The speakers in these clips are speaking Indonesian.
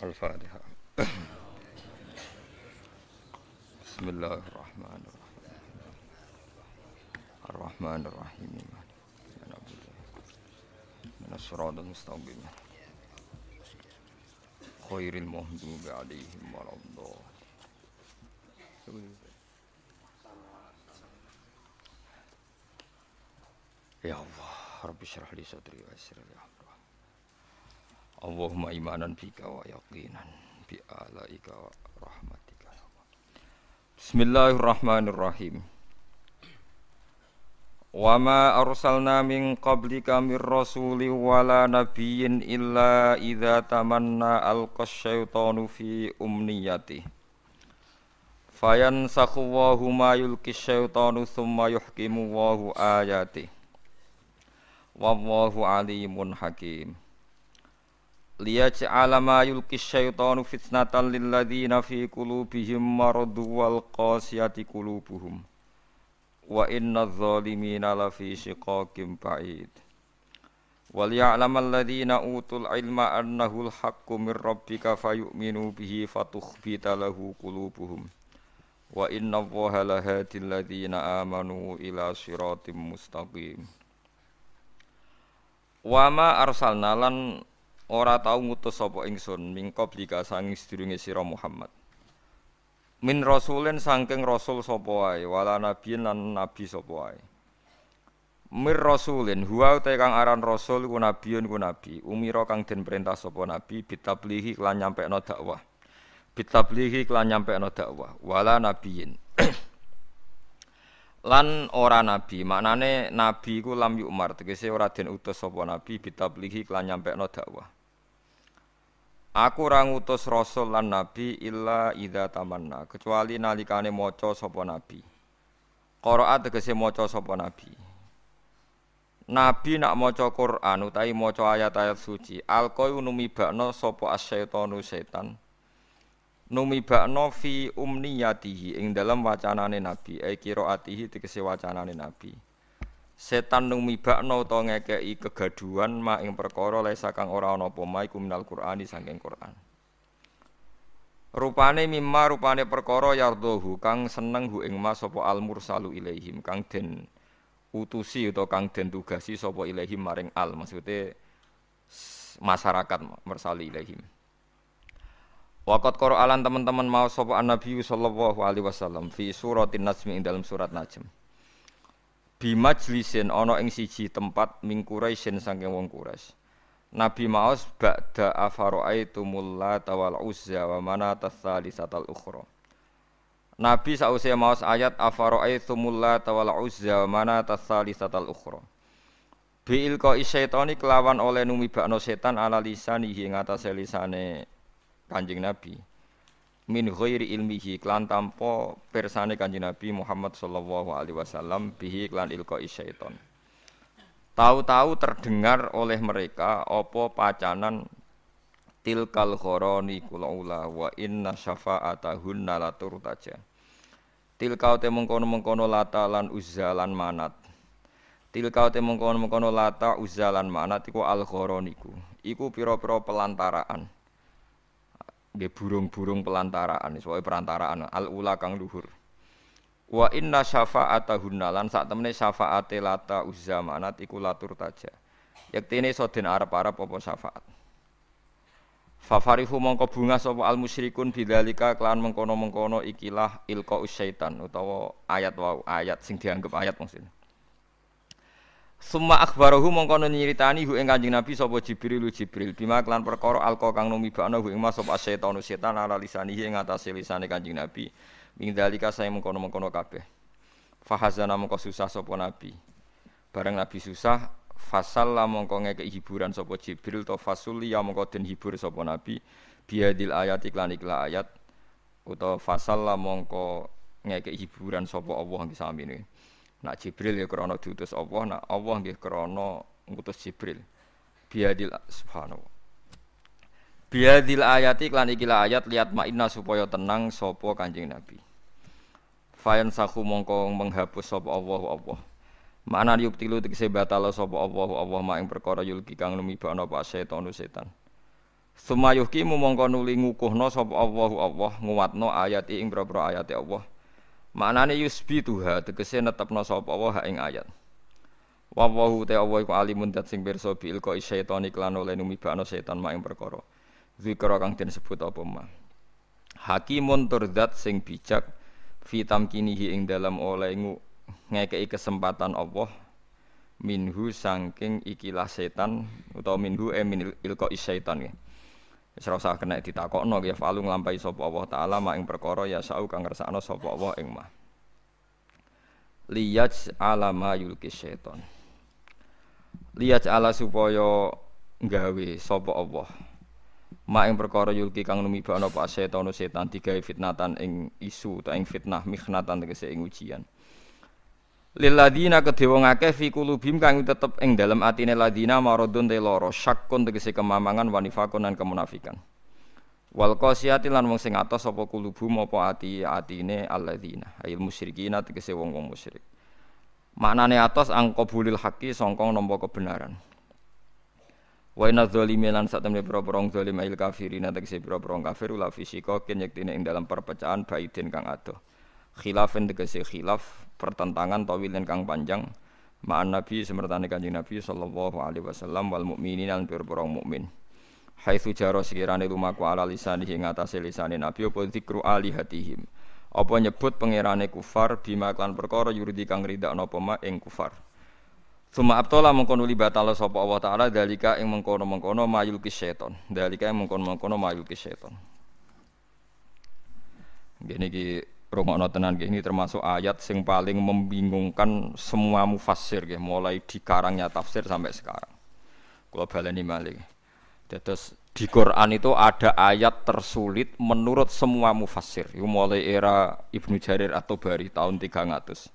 Al-Fatihah. Bismillahirrahmanirrahim. Ar-Rahmanirrahim. Minas siratal mustaqim. Khairil maghdubi 'alaihim waladdallin. Ya Allah, Rabbi syrah li sadri wa yassir li amri. Allahumma imanan bika wa yaqinan bi alaika wa rahmatika. Bismillahirrahmanirrahim. Wa ma arsalna min qablika mir rasuli wala nabiyyin illa idza tamanna alqas syaitanu fi umniyati fayansakhu Allahu ma yulqis syaitanu tsumma yuhkimu Allahu ayati wallahu alimun hakim. Liyaj'ala ma yulqis syaitanu fitnatan lil ladzina fi qulubihim maradun wal qasiyati qulubuhum wa innadz zalimina lafi shiqaqin ba'id. Wal ya'lamal ladzina utul ilma annahu al-haqqu mir rabbika fayu'minu bihi fatukhbita lahu qulubuhum wa innallaha lahadil ladzina amanu ila siratim mustaqim. Wa ma arsalna lan ora tau ngutus sapa ingsun min qablika sanging sedurunge sira Muhammad. Min rasulin saking rasul sapa wae wala nabiyin lan nabi sapa wae. Mir rasulin huwa te kang aran rasul ku nabiyun ku nabi. Umira kang den perintah sapa nabi bitablihi lan nyampekno dakwah. Bitablihi lan nyampekno dakwah wala nabiyin. Lan ora nabi, maknane nabi iku lam yu'mar, tegese ora den utus sapa nabi bitablihi lan nyampekno dakwah. Aku ora ngutus rasul lan nabi illa idza tamanna, kecuali nalikane maca sapa nabi. Qiraat tegese maca sapa nabi. Nabi nak maca Quran utawi maca ayat-ayat suci, alqoi numibakno sapa asyaitonu setan. Numibakno fi umniyatihi ing dalam wacanane nabi, qiraatihi tegese wacanane nabi. Setan numibakno utawa ngekeki kegaduhan mak ing perkara lesa kang ora ana apa mae minal Qur'ani saking Qur'an. Rupane rupane perkara yardhu kang seneng hu ing mas sapa al mursalu ilaihim kang den utusi utawa kang den tugasi sapa ilaihim maring al, maksude masyarakat mursali ilaihim. Waqat Qur'an teman-teman mau sapa Nabi sallallahu alaihi wasallam fi suratin Najm ing dalam surat Najm. Bi majlisin ana ing siji tempat ming Quraisyin saking wong Quraisy. Nabi maos ba'da afara'aitumul Lata wal Uzza wa manata tsalisatal ukhra. Nabi sause maos ayat afara'aitumul Lata wal Uzza wa manata tsalisatal ukhra. Bi ilqa syaitani kelawan oleh numibakno setan ala lisanihi ing atase lisane Kanjeng Nabi min ghairi ilmihi klan tanpa persane Kanjeng Nabi Muhammad sallallahu alaihi wasallam bihi klan ilqa syaiton. Tahu-tahu terdengar oleh mereka apa pacanan tilkal khoroni kulaula wa inna syafa'atahunna la turtaja. Tilkau te mengkono-mengkono Lata lan Uzza lan Manat. Tilkau te mengkono-mengkono Lata Uzza lan Manat iku al khoroniku. Iku pira-pira pelantaraan. Nggih burung-burung pelantaraan, soal perantaraan al-ula kang luhur. Wa inna syafa'atahunna lan sak temene syafaate Lata Uzza Manat iku latur taja. Yektene iso den arep-arep apa syafaat. Fafarihu mongko bunga sapa al musyrikun bidzalika kelan mengkono-mengkono ikilah ilqa syaitan utawa ayat wau ayat sing dianggep ayat maksudnya. Summa akhbarahu mongko nyeritani hu ing Kanjeng Nabi sapa Jibril bima kelan perkara alqa kang numibakno hu ing mas sapa setan setan ala lisanihi ing atase lisane Kanjeng Nabi ming dalika saya mengkono-mengkono kabeh. Fahazana mongko susah sapa Nabi. Bareng Nabi susah fasalla mongko ngekeki hiburan sapa Jibril to fasulli ya mongko den hibur sapa Nabi biadil ayat iklan ayat utawa fasalla mongko ngekeki hiburan sapa Allah nggih samine. Nak Jibril ya krana diutus Allah, nak Allah nggih krana ngutus Jibril. Biadil subhanallah. Biadil ayati lan ikilah ayat liat ma'inna supaya tenang sapa Kanjeng Nabi. Fayan sakhu mongko menghapus sapa Allah. Mana yubtilu tegese batal sapa Allah ma ing perkara yulki kang numibakno apa setan. Sumayuhki mumangka nuli ngukuhna sapa Allahu Allah nguwatno ayat ing boro-boro ayate Allah. Maknane yusbituha tegese netepna sapa Allah ing ayat. Wallahu ta Allah iku alimun dat sing pirsa bil ko syaitan iklan oleh numibakno setan mak ing perkara. Zikra kang den sebut apa mah. Hakimun turdat sing bijak fi tamkinihi ing dalam oleh ngekeki kesempatan Allah minhu saking ikilah setan utawa minhu min ilqa syaitan ya. Wis ora usah kena ditakokno ya falu nglampahi sapa Allah taala mak ing perkara ya sau kang ngersakno sapa Allah ing mah. Liyaj alama yulki syaitan. Liyaj ala supaya gawe sapa Allah. Mak ing perkara yulki kang numibakno apa setan digawe fitnatan ing isu ta ing fitnah mikhnatan tegese ing ujian. Lil ladina kedhe wong akeh fi kulubim kang tetep ing dalem atine ladina maradun te lara syakkun tegese kemamangan wanifakun lan kemunafikan. Wal qasiyati lan wong sing atos apa kulubum apa atine alladzina ayil musyrikina tegese wong-wong musyrik. Maknane atos angqabulil haqqi sangka nampa kebenaran. Wa inna dzalimin lan satemene pira-pira zalim ayil kafirin tegese pira-pira kafir la fisika ken yektine ing dalam perpecahan baidin kang adoh. Khilafin tegese khilaf pertentangan tawilin kang panjang ma'an nabi semertane kanjeng nabi sallallahu alaihi wasallam wal mukminin lan pira-pira mukmin. Haitsu jaro sekirane lumaku ala lisan ing atase lisane nabi apa zikru alihatihim. Apa nyebut pangerane kufar bima klan perkara yuridi kang ridakno apa mak ing kufar. Suma abtala mengkono libatala sapa Allah taala dalika ing mengkono-mengkono mayul ki setan. Dalika ing mengkono-mengkono mayul ki setan. Ngene iki rungokno tenan nggih, ini termasuk ayat sing paling membingungkan semua mufassir nggih, mulai dikarangnya tafsir sampai sekarang. Kula baleni malih. Terus di Quran itu ada ayat tersulit menurut semua mufassir. Itu mulai era Ibnu Jarir At-Tabari tahun 300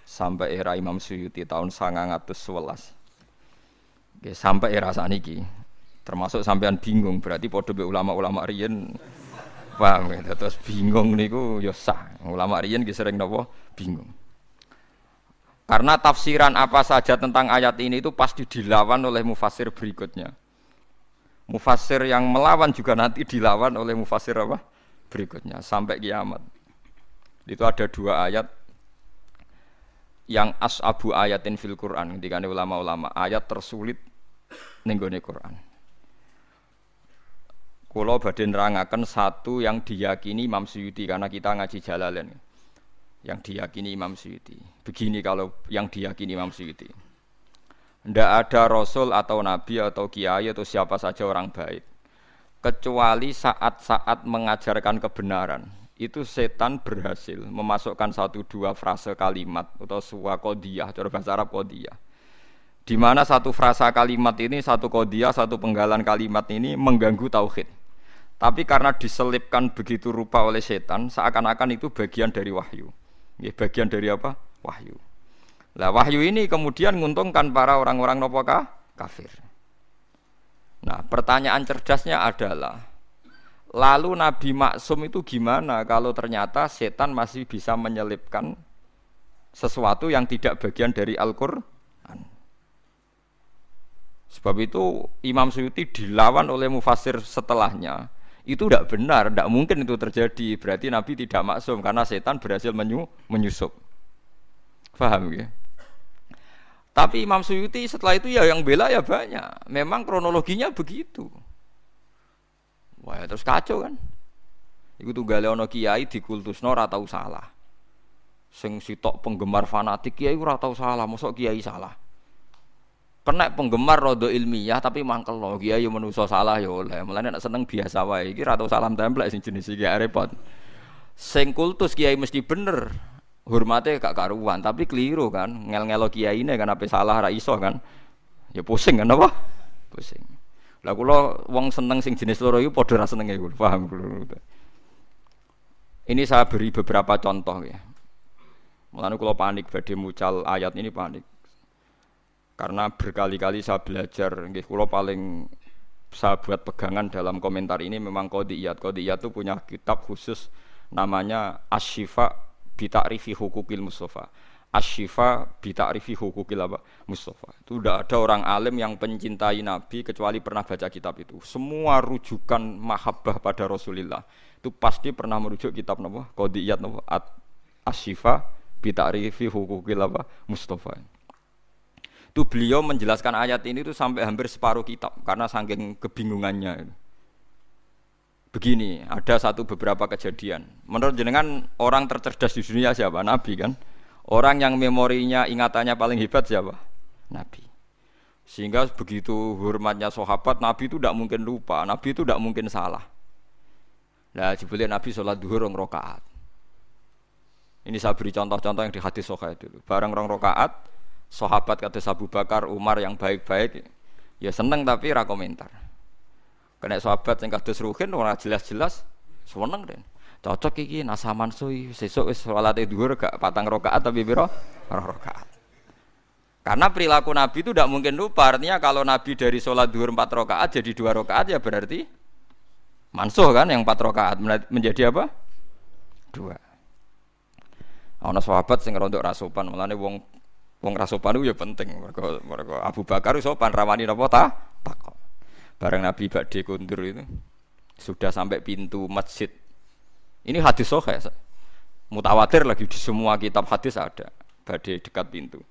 sampai era Imam Suyuti tahun 911. Nggih, sampai era saniki. Termasuk sampean bingung, berarti padha be ulama-ulama riyen paham ya, terus bingung niku ya sah. Ulama riyen ki sering napa bingung. Karena tafsiran apa saja tentang ayat ini itu pasti dilawan oleh mufassir berikutnya. Mufassir yang melawan juga nanti dilawan oleh mufassir apa? Berikutnya sampai kiamat. Itu ada 2 ayat yang as'abu ayatin fil Quran, ketika ulama-ulama ayat tersulit ning gone Quran. Kula badhe nerangaken satu yang diyakini Imam Suyuti karena kita ngaji Jalalain. Yang diyakini Imam Suyuti. Begini kalau yang diyakini Imam Suyuti. Tidak ada rasul atau nabi atau kiai atau siapa saja orang baik kecuali saat-saat mengajarkan kebenaran itu setan berhasil memasukkan 1-2 frase kalimat atau suwa qodiyah, cara bahasa Arab qodiyah, di mana satu frasa kalimat ini, satu qodiyah, satu penggalan kalimat ini mengganggu tauhid. Tapi karena diselipkan begitu rupa oleh setan, seakan-akan itu bagian dari wahyu. Ya, bagian dari apa? Wahyu. Lah wahyu ini kemudian menguntungkan para orang-orang nopokah? Kafir. Nah, pertanyaan cerdasnya adalah, lalu Nabi Maksum itu gimana kalau ternyata setan masih bisa menyelipkan sesuatu yang tidak bagian dari Al-Qur'an? Sebab itu Imam Suyuti dilawan oleh mufassir setelahnya. Itu tidak benar, tidak mungkin itu terjadi. Berarti Nabi tidak maksum karena setan berhasil menyusup. Paham ya? Tapi Imam Suyuti setelah itu ya yang bela ya banyak. Memang kronologinya begitu. Wah, terus kacau kan? Iku tunggale ana kiai dikultusno ora tau salah. Sing sitok penggemar fanatik kiai ora tau salah, mosok kiai salah. Kena penggemar rada ilmiah tapi mangkel lho, kiai yo menungso salah ya oleh. Mulane nek seneng biasa wae. Iki ora tau salam templek sing jenis iki repot. Sing kultus kiai mesti bener. Hormate gak karuan, tapi keliru kan, ngel-ngelo kiyaine kan ape salah ra iso kan. Ya pusing kan apa? Pusing. Lah kula wong seneng sing jenis loro iku padha ra senenge kula, paham kula. Ini saya beri beberapa contoh ya. Mulane kula panik badhe mucal ayat ini panik. Karena berkali-kali saya belajar, nggih kula paling saya buat pegangan dalam komentar ini memang Qodiyat. Qodiyat itu punya kitab khusus namanya Asy-Syifa bi ta'rifi hukukil Mustafa. Asy-Syifa bi ta'rifi huquqil Mustafa. Itu tidak ada orang alim yang mencintai Nabi kecuali pernah baca kitab itu. Semua rujukan mahabbah pada Rasulullah itu pasti pernah merujuk kitab napa? Qadiyat napa? Asy-Syifa bi ta'rifi huquqil Mustafa. Itu beliau menjelaskan ayat ini itu sampai hampir separuh kitab karena saking kebingungannya. Begini, ada beberapa kejadian. Menurut jenengan orang tercerdas di dunia siapa? Nabi kan? Orang yang memorinya, ingatannya paling hebat siapa? Nabi. Sehingga begitu hormatnya sahabat, Nabi itu tidak mungkin lupa, Nabi itu tidak mungkin salah. Nah, jebule Nabi sholat duhur 2 rakaat. Ini saya beri contoh-contoh yang di hadis Sahih dulu. Bareng 2 rakaat, sahabat kata Abu Bakar, Umar yang baik-baik, ya seneng tapi ra komentar. Kena sahabat yang kados Ruhin ora jelas-jelas, seneng den. Cocok iki nasaman suwi sesuk wis salate dhuwur gak 4 rakaat tapi pira 2 rakaat. Karena perilaku Nabi itu tidak mungkin lupa. Artinya kalau Nabi dari sholat dhuwur 4 rakaat jadi 2 rakaat ya berarti mansuh kan, yang 4 rakaat menjadi apa? 2. Ana sahabat sing rondok ra sopan, mulane wong ra sopan itu ya penting. Mergo Abu Bakar sopan rawani napa takok. Bareng Nabi badhe kundur itu sudah sampai pintu masjid. Ini hadis sahih, mutawatir lagi di semua kitab hadis ada. Badai dekat pintu.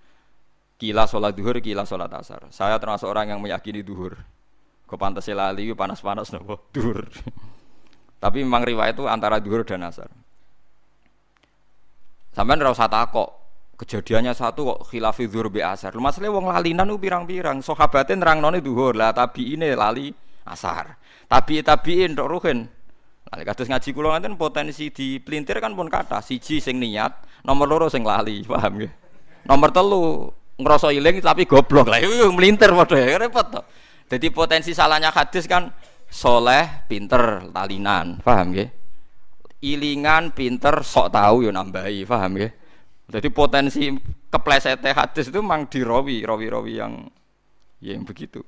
Kila sholat duhur, kila sholat asar. Saya termasuk orang yang meyakini duhur. Kepantasi lali, panas-panas nopo duhur. Tapi memang riwayat itu antara duhur dan asar. Sampeyan ora usah takok. Kejadiannya satu kok khilafi duhur be asar. Masalahnya wong lalinan ku pirang-pirang. Sahabate nerangnone duhur, lah tabiine lali asar. Tabiin tok ruhin. Nah, kados ngaji kula ngaten potensi dipelintir kan pun kathah. Siji sing niat, nomor 2 sing lali, paham nggih. Nomor 3 ngrasa iling tapi goblok. Lah iku melintir padha ya repot to. Dadi potensi salahnya hadis kan soleh, pinter, talinan, paham nggih. Ilingan, pinter, sok tahu yo nambahi, paham nggih. Jadi potensi keplesete hadis itu memang dirawi yang begitu.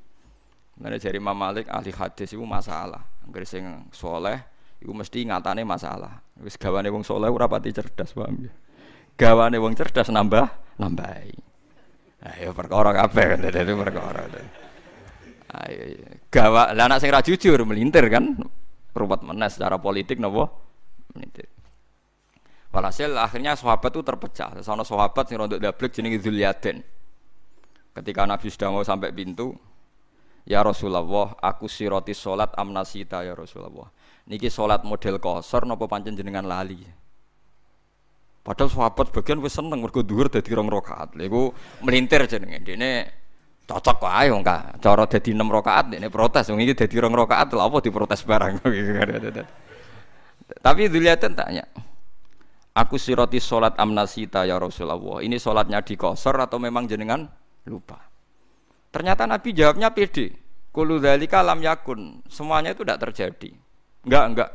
Nah, dari Imam Malik ahli hadis itu masalah. Angger sing soleh iku mesti ngatane masalah. Wis gawane wong saleh ora pati cerdas, paham ya. Gawane wong cerdas nambahi. Ayo perkara kabeh dadi perkara. Ayo gawa lah anak sing ra jujur melintir kan. Ruwet meneh secara politik napa? Melintir. Walhasil akhirnya sahabat itu terpecah. Sono sahabat sing rondok dablek jenenge Dzulyaden. Ketika Nabi sudah mau sampai pintu, ya Rasulullah, aku siroti salat amnasita ya Rasulullah. Niki salat model qasar napa pancen jenengan lali. Padahal sahabat sebagian wis seneng mergo dhuwur dadi 2 rakaat. Lha iku melintir jenenge. Dene cocok wae wong ka. Cara dadi 6 rakaat dene protes wong iki dadi 2 rakaat lha apa diprotes barang. Tapi Dzulyaden tanya, aku siroti salat amnasita ya Rasulullah. Ini salatnya di qasar atau memang jenengan lupa? Ternyata Nabi jawabnya pede. Kullu dzalika lam yakun. Semuanya itu tidak terjadi. Enggak.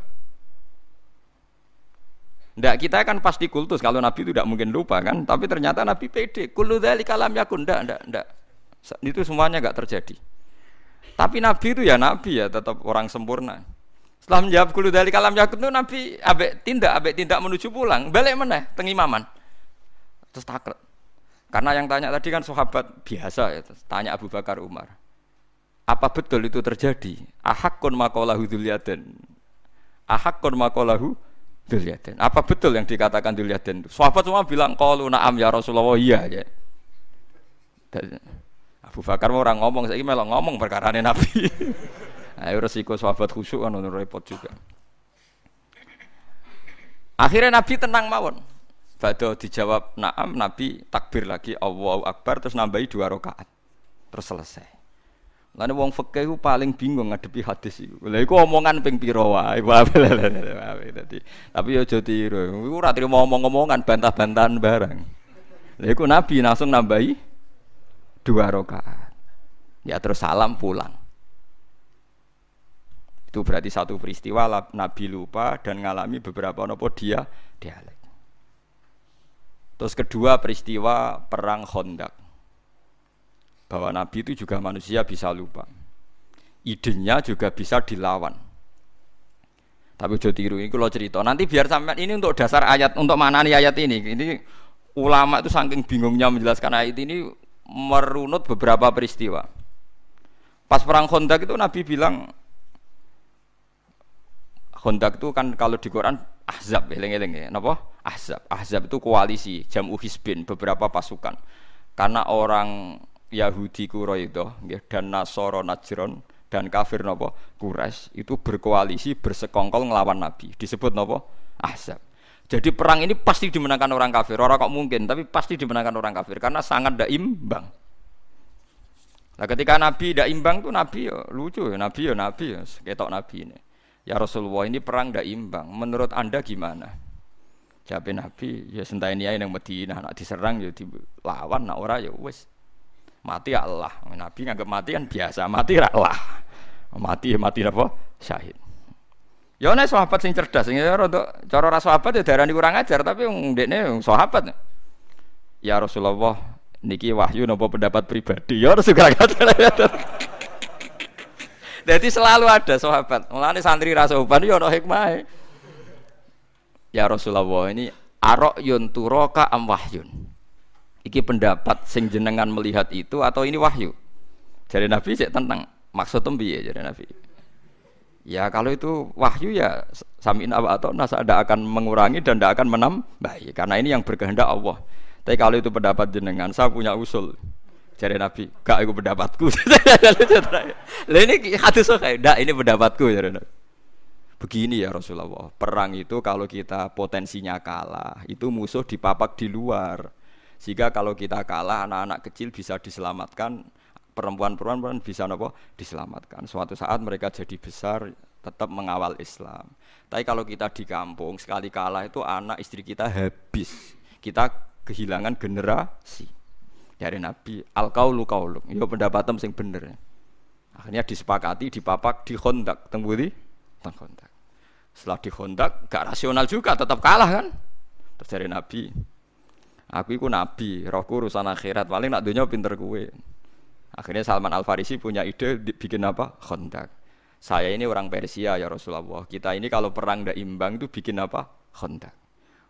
Enggak, kita kan pasti kultus kalau Nabi itu tidak mungkin lupa kan, tapi ternyata Nabi pede. Kullu dzalika lam yakun. Enggak. Itu semuanya enggak terjadi. Tapi Nabi itu ya Nabi ya, tetap orang sempurna. Setelah menjawab kullu dzalika lam yakun itu Nabi ambek tindak menuju pulang, balik meneh teng imaman. Terus takret. Karena yang tanya tadi kan sahabat biasa ya, tanya Abu Bakar Umar. Apa betul itu terjadi? Ahaqqun maqalahu Dzulyaden. Ahaqqun maqalahu Dzulyaden. Apa betul yang dikatakan Dzulyaden itu? Sahabat semua bilang qalu na'am ya Rasulullah, iya aja. Abu Bakar orang ngomong, saiki melok ngomong perkarane Nabi. Ayo resiko sahabat khusyuk kan repot juga. Akhirnya Nabi tenang mawon. Badhe dijawab na'am, Nabi takbir lagi Allahu Akbar terus nambahi 2 rakaat. Terus selesai. Lan wong fikih ku paling bingung ngadepi hadis iku. Lha iku omongan ping pira wae. Tapi aja tiru. Iku ora trimo omong-omongan, bantah-bantahan barang. Lha iku Nabi langsung nambahi 2 rakaat. Ya terus salam pulang. Itu berarti satu peristiwa Nabi lupa dan ngalami beberapa nopo dialek. Terus kedua peristiwa perang Khandaq. Bahwa Nabi itu juga manusia bisa lupa. Idenya juga bisa dilawan. Tapi udah tiru ini kalau cerita. Nanti biar sampai ini untuk dasar ayat, untuk manani ayat ini. Ini ulama itu saking bingungnya menjelaskan ayat ini merunut beberapa peristiwa. Pas perang Khandaq itu Nabi bilang, Khandaq itu kan kalau di Quran Ahzab, eling-eling ya, napa? Ahzab. Ahzab itu koalisi, jam'u hizbin, beberapa pasukan. Karena orang Yahudi Quraidah dan Nasara Najran dan kafir napa? Quraisy itu berkoalisi bersekongkol ngelawan Nabi. Disebut napa? Ahzab. Jadi perang ini pasti dimenangkan orang kafir. Orang kok mungkin, tapi pasti dimenangkan orang kafir karena sangat tidak imbang. Nah, ketika Nabi tidak imbang tuh Nabi ya lucu ya, Nabi ya, ketok Nabi ini. Ya Rasulullah ini perang tidak imbang. Menurut Anda gimana? Jawab Nabi, ya senteni ae nang Madinah, nak diserang ya dilawan, nak ora ya wis. Mati ya Allah. Nabi nganggep mati kan biasa, mati ra Allah. Mati apa? Syahid. Ya ana sahabat sing cerdas, sing rada cara ra sahabat ya darani kurang ajar, tapi wong ndekne sahabat. Ya Rasulullah, niki wahyu napa pendapat pribadi? Ya harus kurang ajar. Jadi selalu ada sahabat. Mulane santri ra sopan ya ana hikmahe. Ya Rasulullah, ini ara'yun turaka am wahyun. Iki pendapat sing jenengan melihat itu atau ini wahyu? Jadi Nabi cek tentang maksud piye jadi Nabi. Ya kalau itu wahyu ya sami'na wa ata'na, tidak akan mengurangi dan tidak akan menambahi karena ini yang berkehendak Allah. Tapi kalau itu pendapat jenengan, saya punya usul. Jadi Nabi, gak itu pendapatku. Lah ini hadis kayak, "Ndak, ini pendapatku," jadi Nabi. Begini ya Rasulullah, perang itu kalau kita potensinya kalah, itu musuh dipapak di luar. Sehingga kalau kita kalah, anak-anak kecil bisa diselamatkan, perempuan-perempuan bisa diselamatkan. Suatu saat mereka jadi besar, tetap mengawal Islam. Tapi kalau kita di kampung, sekali kalah itu anak istri kita habis. Kita kehilangan generasi. Dari Nabi, al-qaulu qauluk, ya pendapatem sing bener. Akhirnya disepakati, dipapak di Khandaq, tembudi Khandaq. Setelah di Khandaq, gak rasional juga, tetap kalah kan. Terus dari Nabi, aku itu Nabi, rohku urusan akhirat, paling nak dunia pinter kuwe. Akhirnya Salman Al-Farisi punya ide bikin apa? Khandaq. Saya ini orang Persia ya Rasulullah. Kita ini kalau perang ndak imbang itu bikin apa? Khandaq.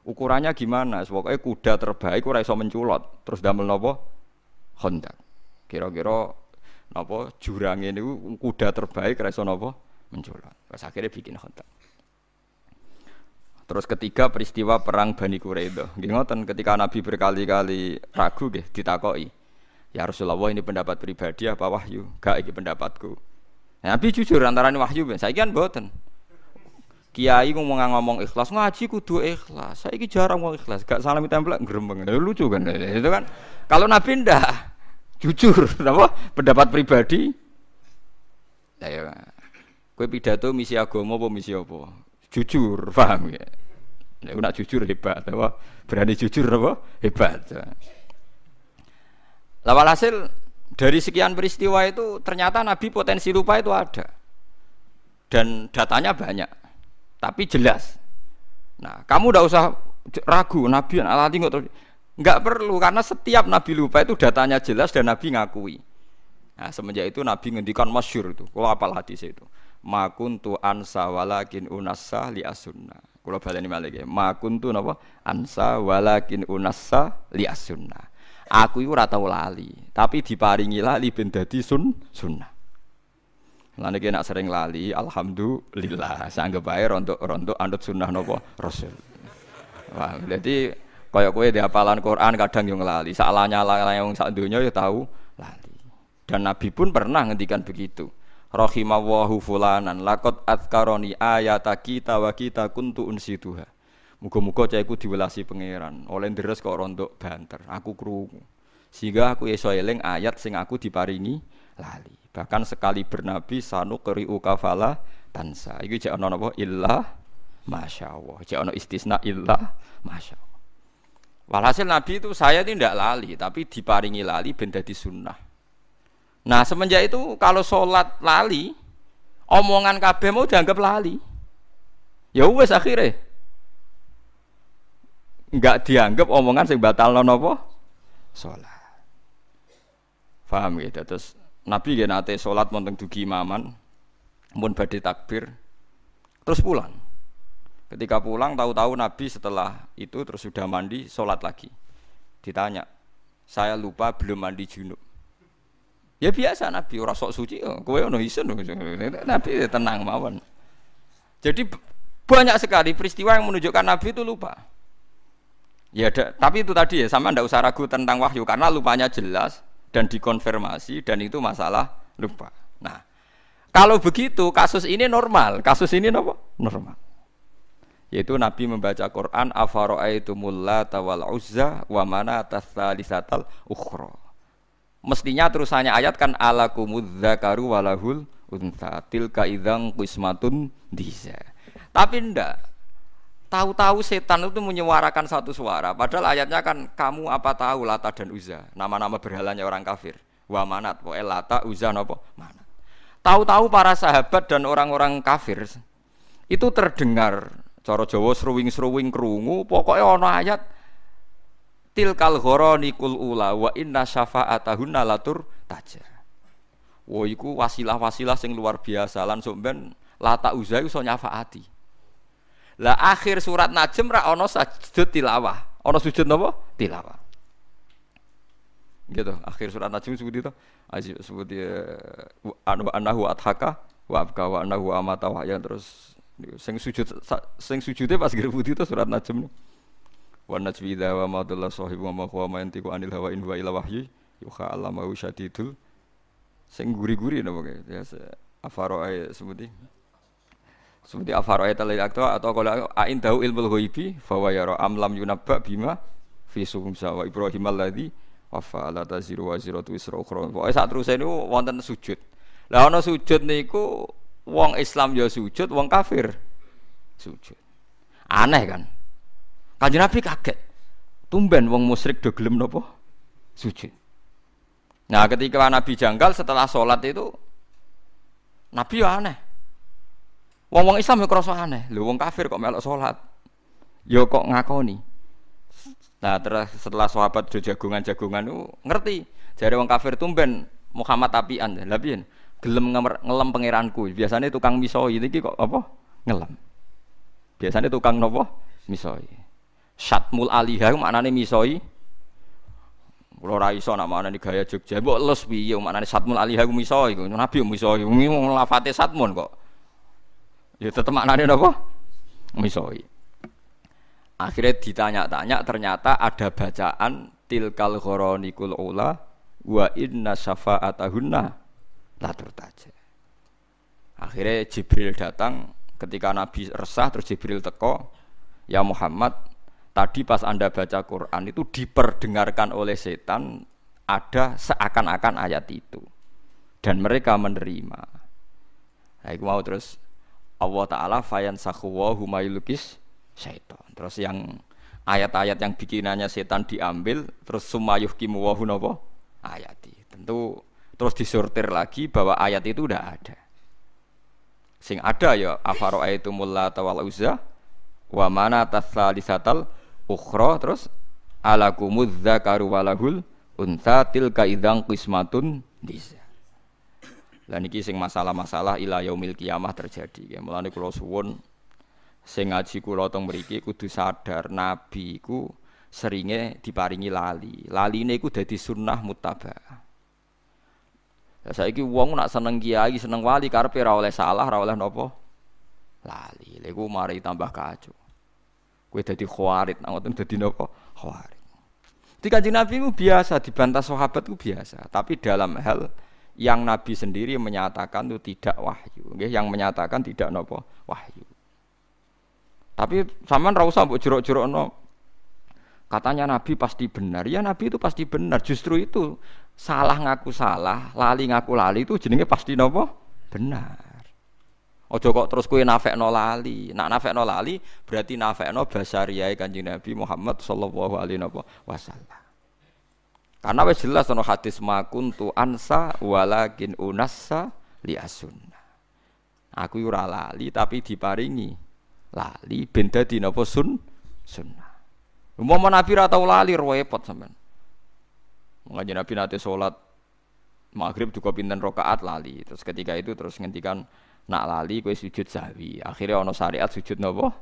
Ukurannya gimana? Pokoknya kuda terbaik ora iso menculot. Terus damel napa? Khandaq. Kira-kira napa jurange niku kuda terbaik ora iso napa? Menculot. Terus akhirnya bikin Khandaq. Terus ketiga peristiwa perang Bani Quraidah. Nggih ngoten ketika Nabi berkali-kali ragu nggih ditakoki. Ya Rasulullah ini pendapat pribadi apa wahyu? Gak iki pendapatku. Nabi jujur antarane wahyu ben. Saiki kan mboten. Kiai ngomong ikhlas, ngaji kudu ikhlas. Saiki jarang wong ikhlas, gak salami templek gremeng. Lucu kan itu kan. Kalau Nabi ndak jujur apa pendapat pribadi. Lah ya. Kowe pidato misi agama apa misi apa? Jujur, paham ya? Nek nak jujur hebat, apa? Berani jujur apa? Hebat. Lah walhasil dari sekian peristiwa itu ternyata Nabi potensi lupa itu ada. Dan datanya banyak. Tapi jelas. Nah, kamu tidak usah ragu Nabi alati enggak perlu karena setiap Nabi lupa itu datanya jelas dan Nabi ngakui. Nah, semenjak itu Nabi ngendikan masyhur itu. Kalau apal hadis itu. Ma kuntu ansa walakin unassa li as-sunnah. Kula baleni malih nggih. Ma kuntu napa? Ansa walakin unassa li as-sunnah. Aku iku ora tau lali, tapi diparingi lali ben dadi sunnah. Lan iki nek sering lali, alhamdulillah, sanggep bae rontok anut sunnah napa Rasul. Wah, dadi kaya kowe di hafalan Quran kadang yo nglali, sak lanyala wong sak donya yo tau lali. Dan Nabi pun pernah ngendikan begitu. Rahimallahu fulanan laqad adzkaroni ayata kita wa kita kuntu unsituha. Muga-muga cahku diwelasi pangeran. Oleh deres kok rontok banter. Aku krungu. Sehingga aku iso eling ayat sing aku diparingi lali. Bahkan sekali bernabi sanu qri'u kafala tansa. Iki jek ana napa illah masyaallah. Jek ana istisna illah masyaallah. Walhasil Nabi itu saya tidak lali, tapi diparingi lali ben dadi sunnah. Nah, semenjak itu kalau sholat lali, omongan kabeh mau dianggap lali. Ya wis akhirnya enggak dianggap omongan sing batalno napa? Salat. Paham ya? Terus Nabi nggih nate salat wonten dugi imaman, mun badhe takbir, terus pulang. Ketika pulang tahu-tahu Nabi setelah itu terus sudah mandi salat lagi. Ditanya, saya lupa belum mandi junub. Ya biasa Nabi ora sok suci, kowe ono isin. Nabi tenang mawon. Jadi banyak sekali peristiwa yang menunjukkan Nabi itu lupa. Ya tapi itu tadi ya, sama ndak usah ragu tentang wahyu karena lupanya jelas dan dikonfirmasi dan itu masalah lupa. Nah, kalau begitu kasus ini normal, kasus ini apa? Normal. Yaitu Nabi membaca Quran afara'aitumul lata wal uzza wa manata tsalisatal ukhra. Mestinya terusannya ayat kan alakumudz dzakaru walahul untha tilka idzan qismatun diza. Tapi ndak. Tahu-tahu setan itu menyuarakan satu suara. Padahal ayatnya kan kamu apa tahu Lata dan Uzza, nama-nama berhalanya orang kafir. Wa manat, pokoke Lata, Uzza napa? Manat. Tahu-tahu para sahabat dan orang-orang kafir itu terdengar cara Jawa sruwing-sruwing krungu, pokoke ana ayat tilkal gharanikul ula wa inna syafa'atahunna latur taja. Wo iku wasilah-wasilah sing luar biasa lan sok ben Lata Uzza iso nyafaati. Lah akhir surat Najm ra ana sujud tilawah. Ana sujud napa? Tilawah. Gitu, akhir surat Najm seperti itu. Seperti anahu adhaka wa abka wa anahu amata wa ya terus sing sujude pas grebut itu surat Najm. Wa najwi idza wa ma dalla sahibu wa ma huwa ma yantiqu anil hawa in huwa illa wahyu yuha allamahu syadidul sing guri-guri napa ya afaro seperti afaro talil atau kalau ain tahu ilmul ghaibi fa wa yara am lam yunabba bima fi sumsa wa ibrahim alladzi wa fa'ala taziru wa ziratu isra ukhra. Pokoke sak teruse niku wonten sujud. Lah ana sujud niku wong Islam ya sujud, wong kafir sujud. Aneh kan? Kanjeng Nabi kaget. Tumben wong musyrik do gelem napa? Sujud. Nah, ketika Nabi janggal setelah sholat itu Nabi ya aneh. Wong-wong Islam ya krasa aneh. Lho wong kafir kok melok sholat. Ya kok ngakoni. Nah, terus setelah sahabat do jagungan-jagungan itu ngerti. Jare wong kafir tumben Muhammad apian. Lah piye? Gelem ngelem pangeranku. Biasanya tukang misoi iki kok apa? Ngelem. Biasanya tukang napa? Misoi. Syatmul alihah maknane misoi. Kula ora iso nak maknane gaya Jogja. Mbok les piye maknane syatmul alihah misoi. Nabi misoi. Lafate satmun kok. Ya tetep maknane napa? Misoi. Akhirnya ditanya-tanya ternyata ada bacaan tilkal gharanikul ula wa inna syafa'atahunna la turtaja. Akhirnya Jibril datang ketika Nabi resah terus Jibril teko, ya Muhammad, tadi pas Anda baca Quran itu diperdengarkan oleh setan ada seakan-akan ayat itu dan mereka menerima. Nah, itu mau terus Allah Ta'ala fayansakhu wa huma yulqis syaitan. Terus yang ayat-ayat yang bikinannya setan diambil terus sumayuh kimu wa hunapa ayati. Tentu terus disortir lagi bahwa ayat itu udah ada. Sing ada ya afara'aitumul lata wal uzza wa manata tsalisatal ukhra terus alakumudz dzakaru walahul untha tilka idzan qismatun diza. Lah niki sing masalah-masalah ila yaumil kiamah terjadi. Mulane kula suwun sing ngaji kula teng mriki kudu sadar nabi iku seringe diparingi lali. Laline iku dadi sunnah muttabaah. Lah saiki wong nak seneng kiai, seneng wali karepe ora oleh salah, ora oleh napa? Lali. Lha iku mari tambah kacau. Kowe dadi khawarit, ngoten dadi napa? Khawarit. Di Kanjeng Nabi itu biasa dibantah sahabat itu biasa, tapi dalam hal yang Nabi sendiri menyatakan itu tidak wahyu, nggih, yang menyatakan tidak napa? Wahyu. Tapi sampean ra usah mbok jerok-jerokno. Katanya Nabi pasti benar. Ya Nabi itu pasti benar. Justru itu salah ngaku salah, lali ngaku lali itu jenenge pasti napa? Benar. Aja kok terus kowe nafekno lali. Nak nafekno lali berarti nafekno basariyae Kanjeng Nabi Muhammad sallallahu alaihi wasallam. Karena wis jelas ana hadis makuntu ansa walakin unassa li as-sunnah. Aku ora lali tapi diparingi lali ben dadi napa sunnah. Umpama Nabi ra tau lali repot sampean. Mengaji Nabi nate salat maghrib juga pinten rakaat lali. Terus ketika itu terus ngendikan nak lali kowe sujud sahwi. Akhirnya ana syariat sujud napa?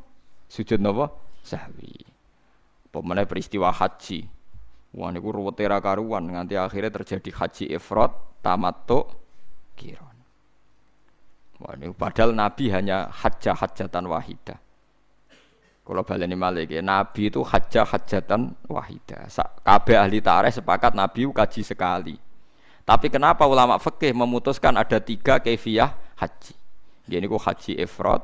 Sujud napa? Sahwi. Pemene peristiwa haji. Wah niku ruwete ra karuan nganti akhirnya terjadi haji ifrad, tamattu, qiran. Wah niku padahal Nabi hanya hajatan wahidah. Kalau baleni malih Nabi itu hajatan wahidah. Kabeh ahli tarikh sepakat Nabi kaji sekali. Tapi kenapa ulama fikih memutuskan ada 3 kaifiyah haji? Gini ku haji ifrad,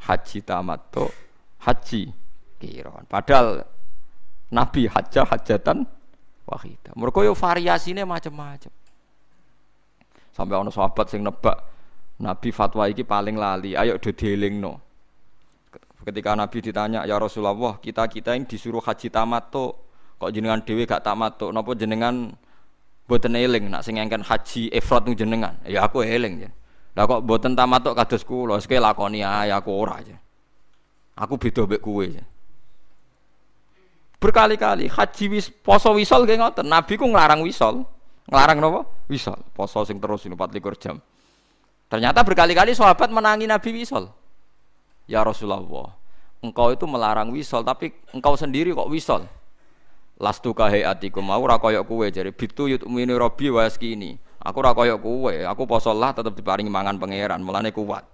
haji tamattu, haji qiran. Padahal Nabi hajatan wahidah. Mergo yo variasine macam-macam. Sampai ana sahabat sing nebak Nabi fatwa iki paling lali, ayo do dielingno. Ketika Nabi ditanya, "Ya Rasulullah, kita yang disuruh haji tamattu, kok jenengan dhewe gak tamattu? Napa jenengan boten eling nak sing ngengken haji ifrad nu jenengan?" Ya aku eling ya. Lah kok boten tamattu kados kula, sik lakoni ae aku ora aja. Aku beda mbek kowe ya. Berkali-kali haji poso wisol nggih ngoten. Nabi ku nglarang wisol. Nglarang napa? Wisol. Poso sing terus 24 jam. Ternyata berkali-kali sahabat menangi Nabi wisol. Ya Rasulullah, engkau itu melarang wisol tapi engkau sendiri kok wisol. Lastu kahayatikum, aku ora kaya kowe jare bitu yu'minu rabbi wa yaskini. Aku ora kaya kowe, aku poso lah tetep diparingi mangan pangeran, mulane kuat.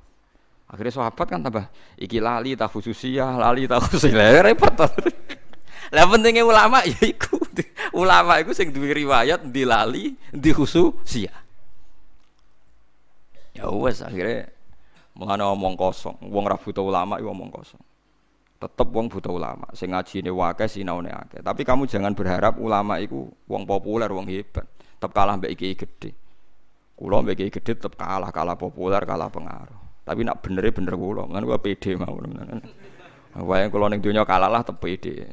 Akhirnya sahabat kan tambah iki lali ta khususiyah, lali ta khususiyah, repot. Lah pentingnya ulama ya iku. Ulama iku sing duwe riwayat ndi lali, ndi khususiyah. Ya wes akhirnya mulane omong kosong. Wong ra butuh ulama iku omong kosong. Tetep wong butuh ulama. Sing ngajine akeh sinaune akeh. Tapi kamu jangan berharap ulama iku wong populer, wong hebat. Tetep kalah mbek iki gede. Kula mbek iki gede tetep kalah populer, kalah pengaruh. Tapi nak benere bener kula. Mulane kula pede mawon. Wae kula ning donya kalah lah tetep pede.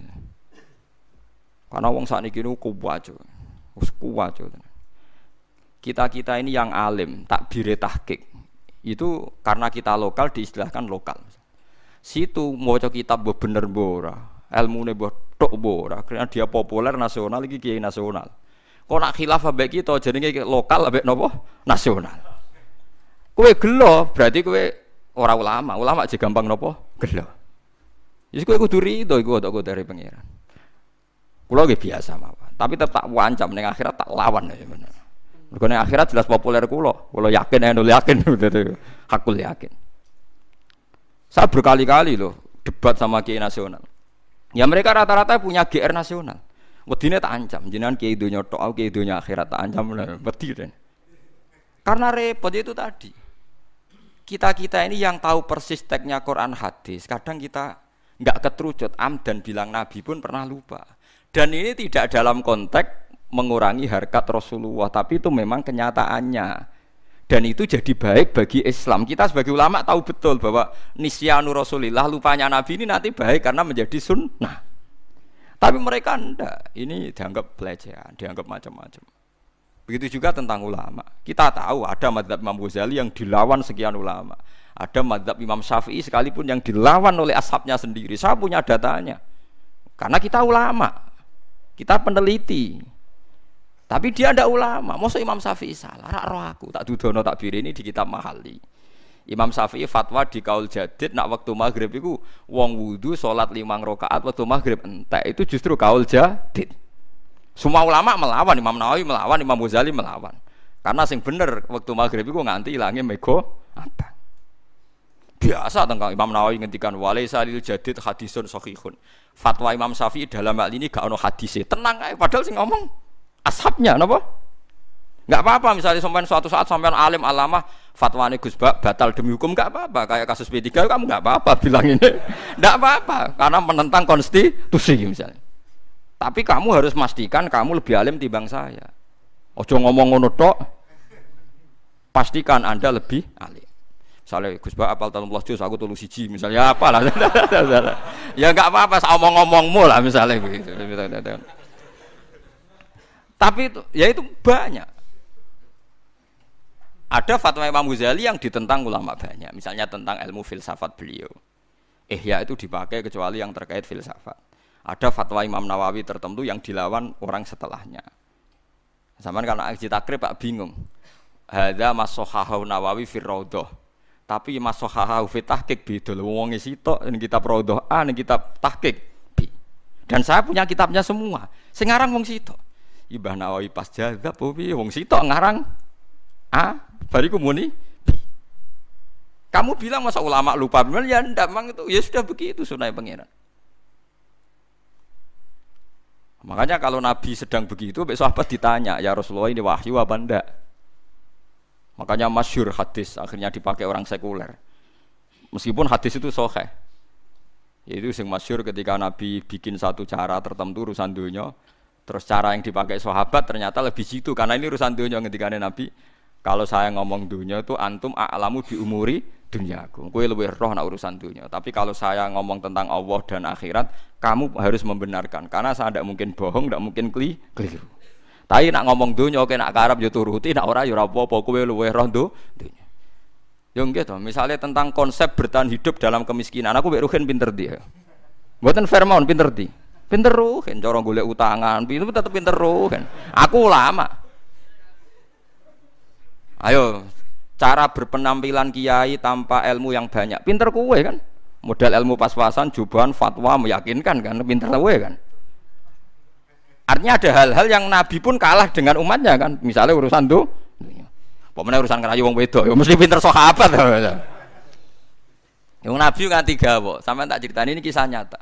Karena wong sakniki niku kuwat. Wis kuwat. Kita ini yang alim, takbire tahqiq. Itu karena kita lokal diistilahkan lokal. Situ maca kitab mbok bener mbok ora, ilmune mbok tok mbok ora, karena dia populer nasional iki kiai nasional. Kok nak khilaf ambek kita jenenge lokal ambek napa? Nasional. Kowe gelo, berarti kowe ora ulama. Ulama aja gampang napa? Gelo. Wis kowe kudu rido iku kok dari pangeran. Kula nggih biasa mawon, tapi tetap wancam ning akhirat tak lawan ya bener. Mergo ning akhirat jelas populer kula yakin yakin hakul yakin. Saya berkali-kali loh debat sama kiai nasional. Ya mereka rata-rata punya GR nasional. Wedine tak ancam, jenengan kiai donya tok, aku kiai donya akhirat tak ancam wedi den. Karena repot itu tadi. Kita ini yang tahu persis teksnya Quran hadis, kadang kita enggak keterucut dan bilang Nabi pun pernah lupa. Dan ini tidak dalam konteks mengurangi harkat Rasulullah, tapi itu memang kenyataannya. Dan itu jadi baik bagi Islam. Kita sebagai ulama tahu betul bahwa nisyanu Rasulillah, lupanya Nabi ini nanti baik karena menjadi sunnah. Tapi mereka enggak. Ini dianggap pelecehan, dianggap macam-macam. Begitu juga tentang ulama. Kita tahu ada mazhab Imam Ghazali yang dilawan sekian ulama. Ada mazhab Imam Syafi'i sekalipun yang dilawan oleh ashabnya sendiri. Saya punya datanya. Karena kita ulama. Kita peneliti. Tapi dia ndak ulama. Masa Imam Syafi'i salah? Rak roh aku tak dudono tak ini di kitab Mahali. Imam Syafi'i fatwa di kaul jadid nak waktu maghrib itu wong wudu salat 5 rakaat waktu maghrib entek itu justru kaul jadid. Semua ulama melawan, Imam Nawawi melawan, Imam Ghazali melawan. Karena sing bener waktu maghrib itu nganti ilange mego apa? Biasa tentang Imam Nawawi ngendikan walaisa lil jadid hadisun sahihun. Fatwa Imam Syafi'i dalam hal ini gak ono hadise. Tenang ae padahal sing ngomong ashabnya napa? Enggak apa-apa misalnya sampean suatu saat sampean alim alama fatwane Gus batal demi hukum enggak apa-apa. Kayak kasus P3 kamu enggak apa-apa bilang ini. Enggak apa-apa karena menentang konstitusi misalnya. Tapi kamu harus pastikan kamu lebih alim timbang saya. Ojo ngomong ngono tok. Pastikan Anda lebih alim. Misalnya Gus apal 13 juz aku telu siji misalnya apalah. Ya enggak apa-apa omong-omongmu lah misalnya begitu. Tapi itu, ya itu banyak. Ada fatwa Imam Ghazali yang ditentang ulama banyak. Misalnya tentang ilmu filsafat beliau. Ihya itu dipakai kecuali yang terkait filsafat. Ada fatwa Imam Nawawi tertentu yang dilawan orang setelahnya. Zaman kalau aji takrib Pak bingung. Hadza masohahu Nawawi fir raudhah. Tapi masohahu fi tahqiq beda lho wong sitok ning kitab raudhah A ning kitab tahqiq B. Dan saya punya kitabnya semua. Sing ngarang wong sitok. Ibah Nawawi pas jazab piye wong sitok ngarang bariku muni. Kamu bilang masa ulama lupa? Ya ndak, memang itu ya sudah begitu sunai pangeran. Makanya kalau Nabi sedang begitu, sahabat ditanya, ya Rasulullah ini wahyu apa ndak? Makanya masyhur hadis akhirnya dipakai orang sekuler. Meskipun hadis itu sahih. Yaitu yang masyhur ketika Nabi bikin satu cara tertentu urusan dunia, terus cara yang dipakai sahabat ternyata lebih jitu karena ini urusan dunia ketika Nabi. Kalau saya ngomong dunia itu antum a'lamu bi umuri dunyaku. Kowe luwih roh nak urusan dunia. Tapi kalau saya ngomong tentang Allah dan akhirat, kamu harus membenarkan karena saya tidak mungkin bohong, tidak mungkin keliru. Tapi nak ngomong dunia oke nak karep yo turuti, nak ora yo ora apa-apa, kowe luwih roh dunia. Yo nggih to, misalnya tentang konsep bertahan hidup dalam kemiskinan, aku mbek Ruhin pinter dia. Mboten Fairmount pinter di. Pinter Ruhin, cara golek utangan, itu tetep pinter Ruhin. Aku ulama. Ayo, cara berpenampilan kiai tanpa ilmu yang banyak, pinter kowe kan? Modal ilmu pas-pasan, jubahan, fatwa meyakinkan kan, pinter kowe kan? Artinya ada hal-hal yang Nabi pun kalah dengan umatnya kan? Misalnya urusan tuh, pokoknya urusan ngerayu wong wedok, ya mesti pinter sahabat. Yang Nabi kan 3 kok, sampai tak ceritain ini kisah nyata.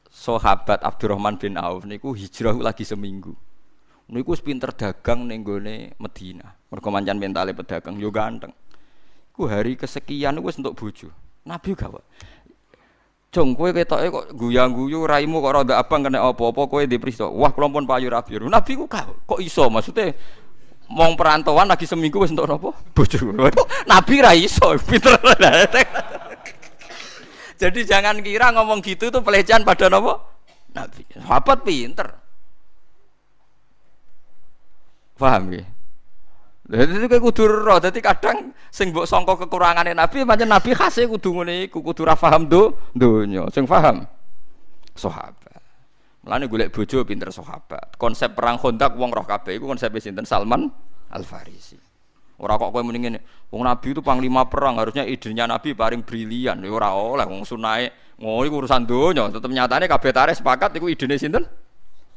Sahabat Abdurrahman bin Auf niku hijrah lagi seminggu. Niku pinter dagang ning gone Madinah. Mergo mancan mentale pedagang yo ganteng. Ku hari kesekian niku wis entuk bojo. Nabi gawat. Jong kowe ketoke kok guyang-guyu raimu kok rada abang kena apa-apa kowe dipriso. Wah, kula pun payu rabi. Nabi ku kok iso maksudnya mong perantauan lagi seminggu wis entuk napa? Bojo. Nabi ra iso, pinter. Jadi jangan kira ngomong gitu itu pelecehan pada napa? Nabi. Sahabat pinter. Paham ya? Jadi itu kayak kudu roh. Jadi kadang sing mbok sangka kekurangane Nabi, pancen Nabi khase kudu ngene iku, kudu ra paham donya. Sing paham sahabat. Mulane golek bojo pinter sahabat. Konsep perang Khandaq wong roh kabeh iku konsep sinten? Salman Al-Farisi. Ora kok kowe muni ngene, wong Nabi itu panglima perang, harusnya idenya Nabi paling brilian. Ya ora oleh wong sunahe ngono iku urusan donya. Tetep nyatane kabeh tareh sepakat iku idene sinten?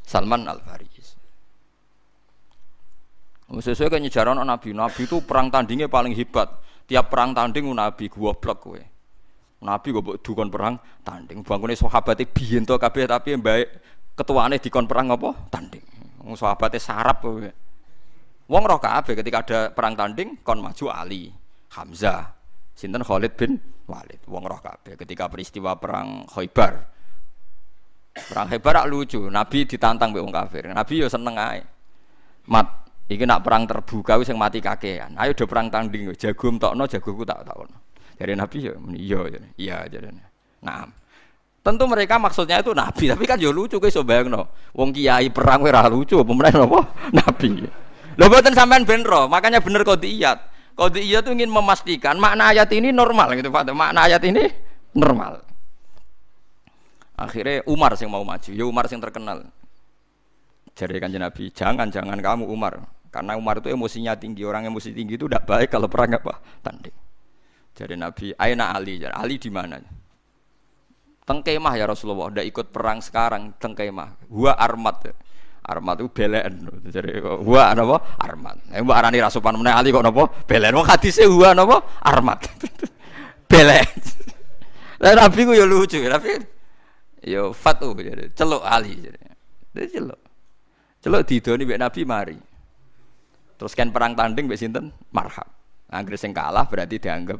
Salman Al-Farisi. Sesuai kan nyejarah Nabi. Nabi itu perang tandingnya paling hebat. Tiap perang tanding Nabi goblok kowe. Nabi kok dukon perang tanding. Bangkune sahabate biyen to kabeh tapi mbake ketuane dikon perang apa? Tanding. Wong sahabate sarap kowe. Wong roh kabeh ketika ada perang tanding kon maju Ali, Hamzah, sinten Khalid bin Walid. Wong roh kabeh ketika peristiwa perang Khaibar. Perang Khaibar lucu. Nabi ditantang mbek wong kafir. Nabi yo seneng ae. Mat iki nak perang terbuka wis sing mati kakean. Ayo do perang tanding, jago entokno, jagoku tak takon. Dari Nabi ya iya jarene. Nah, tentu mereka maksudnya itu Nabi, tapi kan yo lucu kowe iso bayangno. Wong kiai perang ora lucu, apa meneh napa? Nabi. Lho mboten sampean ben ro, makanya bener qodiyat. Qodiyat itu ingin memastikan makna ayat ini normal gitu, Pak. Makna ayat ini normal. Akhirnya Umar sing mau maju, ya Umar sing terkenal. Jadi Kanjeng Nabi, jangan kamu Umar. Karena Umar itu emosinya tinggi, orang emosi tinggi itu tidak baik kalau perang apa? Tanding. Jadi Nabi, aina Ali, Ali di mana? Teng kemah ya Rasulullah, udah ikut perang sekarang teng kemah. Gua armat, armat itu belen. Jadi gua apa? Armat. Mbak arani rasupan meneh Ali kok napa? Belen. Wong hadise gua napa? Armat. Belen. Lah Nabi ku ya lucu, tapi yo fatu jadi celuk Ali jadi. Jadi celuk didoni mbek Nabi mari. Terus kan perang tanding mbek sinten? Marhab. Anggere sing kalah berarti dianggap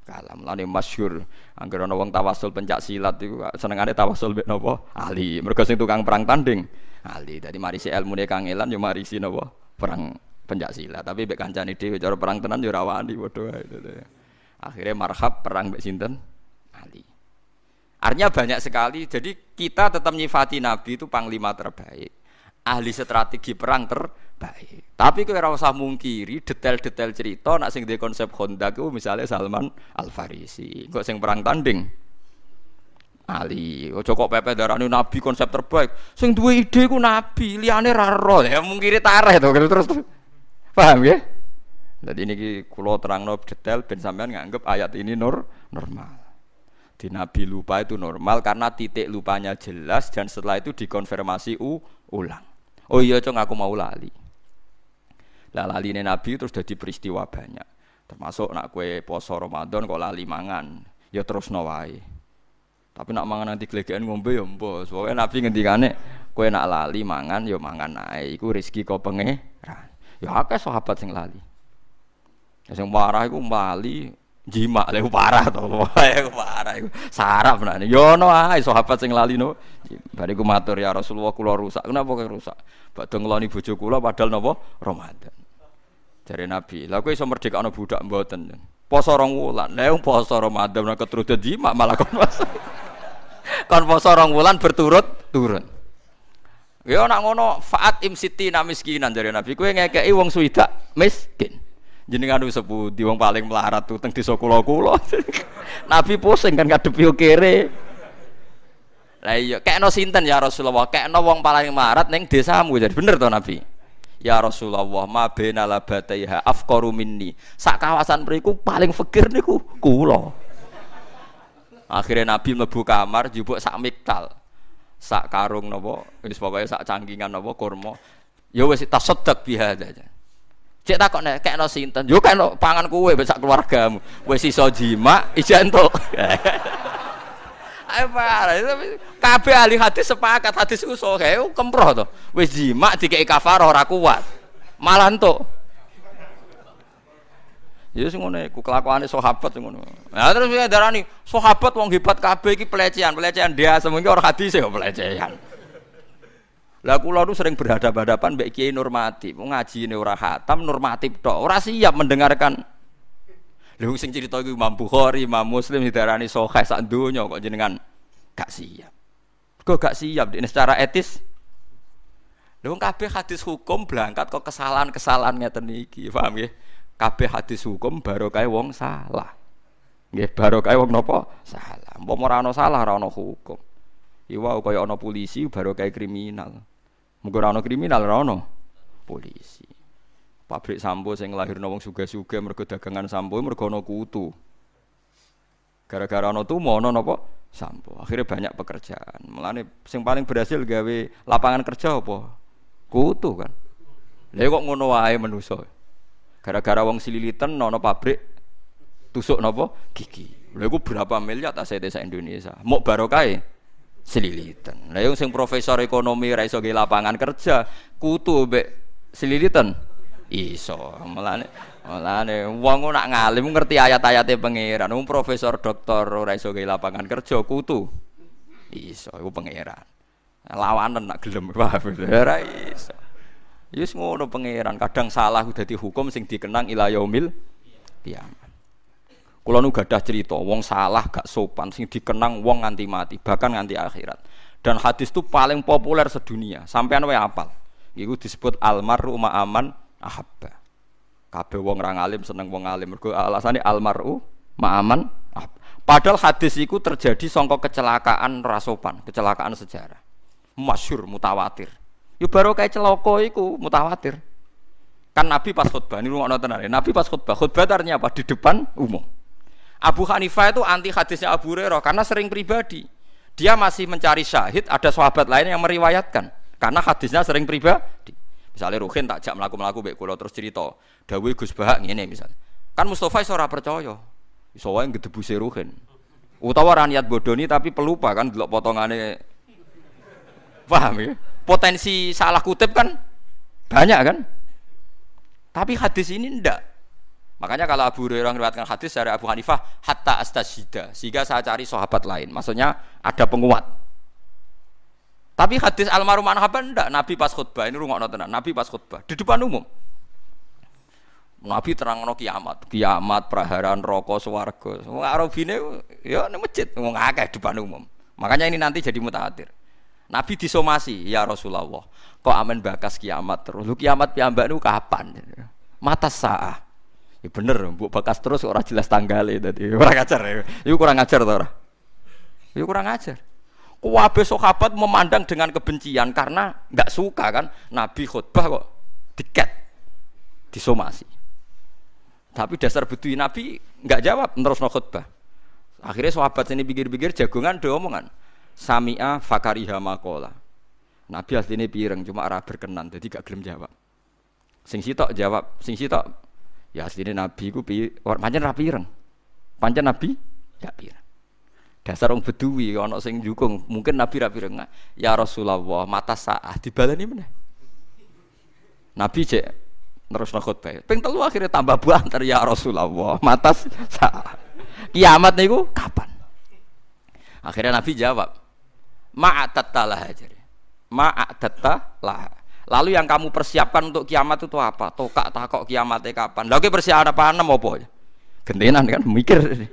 kalah. Mulane masyhur anggere ana wong tawasul pencak silat iku senengane tawasul mbek napa? Ali. Mergo sing tukang perang tanding Ali. Dadi marisi ilmune kangelan yo marisi napa? Perang pencak silat. Tapi mbek kancane dhewe cara perang tenan yo ora wani padha wae. Akhirnya marhab perang mbek sinten? Ali. Artinya banyak sekali. Jadi kita tetap nyifati Nabi itu panglima terbaik. Ahli strategi perang terbaik. Tapi kowe ora usah mungkiri detail-detail cerita nak sing duwe konsep Khandaq iku misale Salman Al-Farisi. Kok sing perang tanding Ali. Ojo kok pepe darani Nabi konsep terbaik. Sing duwe ide iku Nabi, liyane ra ro. Ya mungkiri tareh to terus. Paham ya? Jadi niki kula terangno detail ben sampean nganggep ayat ini normal. Di Nabi lupa itu normal karena titik lupanya jelas dan setelah itu dikonfirmasi ulang. Oh iya cong aku mau lali. Lah laline Nabi terus jadi peristiwa banyak. Termasuk nak kue poso Ramadan kok lali mangan, ya terus wae. Tapi nak mangan nanti gelegean ngombe ya mbos. Pokoke Nabi ngendikane kue nak lali mangan ya mangan ae. Iku rezeki kok pangeran. Ya akeh sahabat sing lali. Sing parah iku lali jima lha parah to. Iku parah iku. Sarap benane. Yo ono ae sahabat sing lali no. Bariku matur ya Rasulullah kula rusak. Kenapa kok rusak? Badhe ngeloni bojo kula padahal napa Ramadan. Jare Nabi, lha kowe iso merdekakno budak mboten. Poso 2 wulan. Lah wong poso Ramadan nek ketrudut jima malah kon poso. Kon poso 2 wulan berturut-turut. Ya nek ngono faat imsitina miskinan jare Nabi. Kowe ngekeki wong swidak miskin. Jenengan wis sepundi wong paling melarat tuh teng desa kula-kula. Nabi pusing kan ngadepi kere. Lah iya, kekno sinten ya Rasulullah? Kekno wong paling melarat ning desamu. Jadi bener to Nabi? Ya Rasulullah, ma baina labataiha afqaru minni. Sak kawasan mriku paling fakir niku kula. Akhirnya Nabi mlebu kamar njupuk sak miktal. Sak karung napa, wis pokoke sak cangkingan napa kurma. Ya wis tasaddaq bihadza. Cek takok nek kekno sinten? Yo kekno pangan kowe sak keluargamu. Wis iso jima, ijen entuk. Ayo parah, kabeh ahli hadis sepakat hadis ku sahih, kemproh to. Wis jima dikeki kafarah ora kuat. Malah entuk. Ya sing ngono iku kelakuane sahabat sing ngono. Nah terus ya darani sahabat wong hebat kabeh iki pelecehan dia semono ora hadis ya pelecehan. Lah kula nu sering berhadapan-hadapan mbek Kiai Nurmati, ngajine ora khatam normatif tok, ora siap mendengarkan. Lha sing cerita iku Imam Bukhari, Imam Muslim didarani sahih sak donya kok jenengan gak siap. Kok gak siap secara etis? Lha wong kabeh hadis hukum berangkat kok kesalahan-kesalahan ngeten iki, paham nggih? Kabeh hadis hukum barokah wong salah. Nggih, barokah wong napa? Salah. Umpama ora ana salah ora ana hukum. Iwa kaya ana polisi barokah kriminal. Muga ora ana kriminal ora ana polisi. Pabrik sampo sing nglahirno wong sugih-sugih mergo dagangan sampo mergo ana kutu. Gara-gara ana tumo ana napa? Sampo. Akhirnya banyak pekerjaan. Mulane sing paling berhasil gawe lapangan kerja apa? Kutu kan. Lha kok ngono wae manusa. Gara-gara wong sililitan ana pabrik tusuk napa? Gigi. Lha iku berapa miliar aset desa Indonesia. Mok barokahe sililitan. Lah yang sing profesor ekonomi ra iso gawe lapangan kerja, kutu mbek sililitan iso. Mulane wong nak ngalim ngerti ayat-ayate pangeran. Wong profesor doktor ora iso gawe lapangan kerja, kutu iso. Iku pangeran. Lawanan nak gelem ora iso. Wis ngono pangeran. Kadang salah dadi hukum sing dikenang ila yaumil kiamat. Kula nu gadah cerita wong salah gak sopan sing dikenang wong nganti mati, bahkan nganti akhirat. Dan hadis itu paling populer sedunia. Sampean wae hafal. Iku disebut almaru ma'aman ahabba. Kabeh wong ra ngalim seneng wong alim. Mergo alasane almaru ma'aman ahabba. Padahal hadis iku terjadi sangka kecelakaan rasopan, kecelakaan sejarah. Masyhur mutawatir. Yo baru kayak celaka iku mutawatir. Kan Nabi pas khutbah niku ngono tenan. Nabi pas khutbah artinya apa? Di depan umum. Abu Hanifah itu anti hadisnya Abu Hurairah karena sering pribadi. Dia masih mencari syahid, ada sahabat lain yang meriwayatkan karena hadisnya sering pribadi. Misalnya Ruhin tak jak melaku-melaku mbek kula terus cerita, dawuh Gus Bahak ngene misalnya. Kan Mustofa iso ora percaya. Iso wae ngedebuse Ruhin. Utawa ra niat bodoni tapi pelupa kan delok potongane. Paham ya? Potensi salah kutip kan banyak kan? Tapi hadis ini ndak. Makanya kalau Abu Hurairah meriwayatkan hadis dari Abu Hanifah hatta astashida, sehingga saya cari sahabat lain. Maksudnya ada penguat. Tapi hadis almarhum Anhaban ndak, Nabi pas khutbah ini rungokno tenan. Nabi pas khutbah di depan umum. Nabi terangno kiamat, praharan neraka, swarga. Wong Arabine ya nang masjid, wong akeh depan umum. Makanya ini nanti jadi mutawatir. Nabi disomasi, ya Rasulullah. Kok amen bakas kiamat terus. Lu kiamat piyambak niku kapan? Mata saah. Ya bener, mbok bakas terus ora jelas tanggale dadi ora ngajar ya. Iku kurang ngajar ta ora? Ya kurang ngajar. Kabeh sahabat memandang dengan kebencian karena enggak suka kan Nabi khutbah kok diket disomasi. Tapi dasar beduin Nabi enggak jawab terus no khutbah. Akhirnya sahabat ini pikir-pikir jagongan do omongan. Sami'a fakariha maqala. Nabi asline pireng cuma ora berkenan dadi gak gelem jawab. Sing sitok jawab, sing sitok ya asline Nabi ku pancen ra pireng. Pancen Nabi gak pireng. Dasar wong Beduwi ana sing njukung, mungkin Nabi ra pireng. Ya Rasulullah, mata saah dibaleni meneh. Nabi cek nerusno khotbah. Ping 3 akhirnya tambah banter ya Rasulullah, mata saah. Kiamat niku kapan? Akhirnya Nabi jawab, ma'atattalah aja. Ma'atattalah. Lalu yang kamu persiapkan untuk kiamat itu apa? Tokak takok kiamatnya kapan? Lagi persiapan apa? Gentenan kan mikir.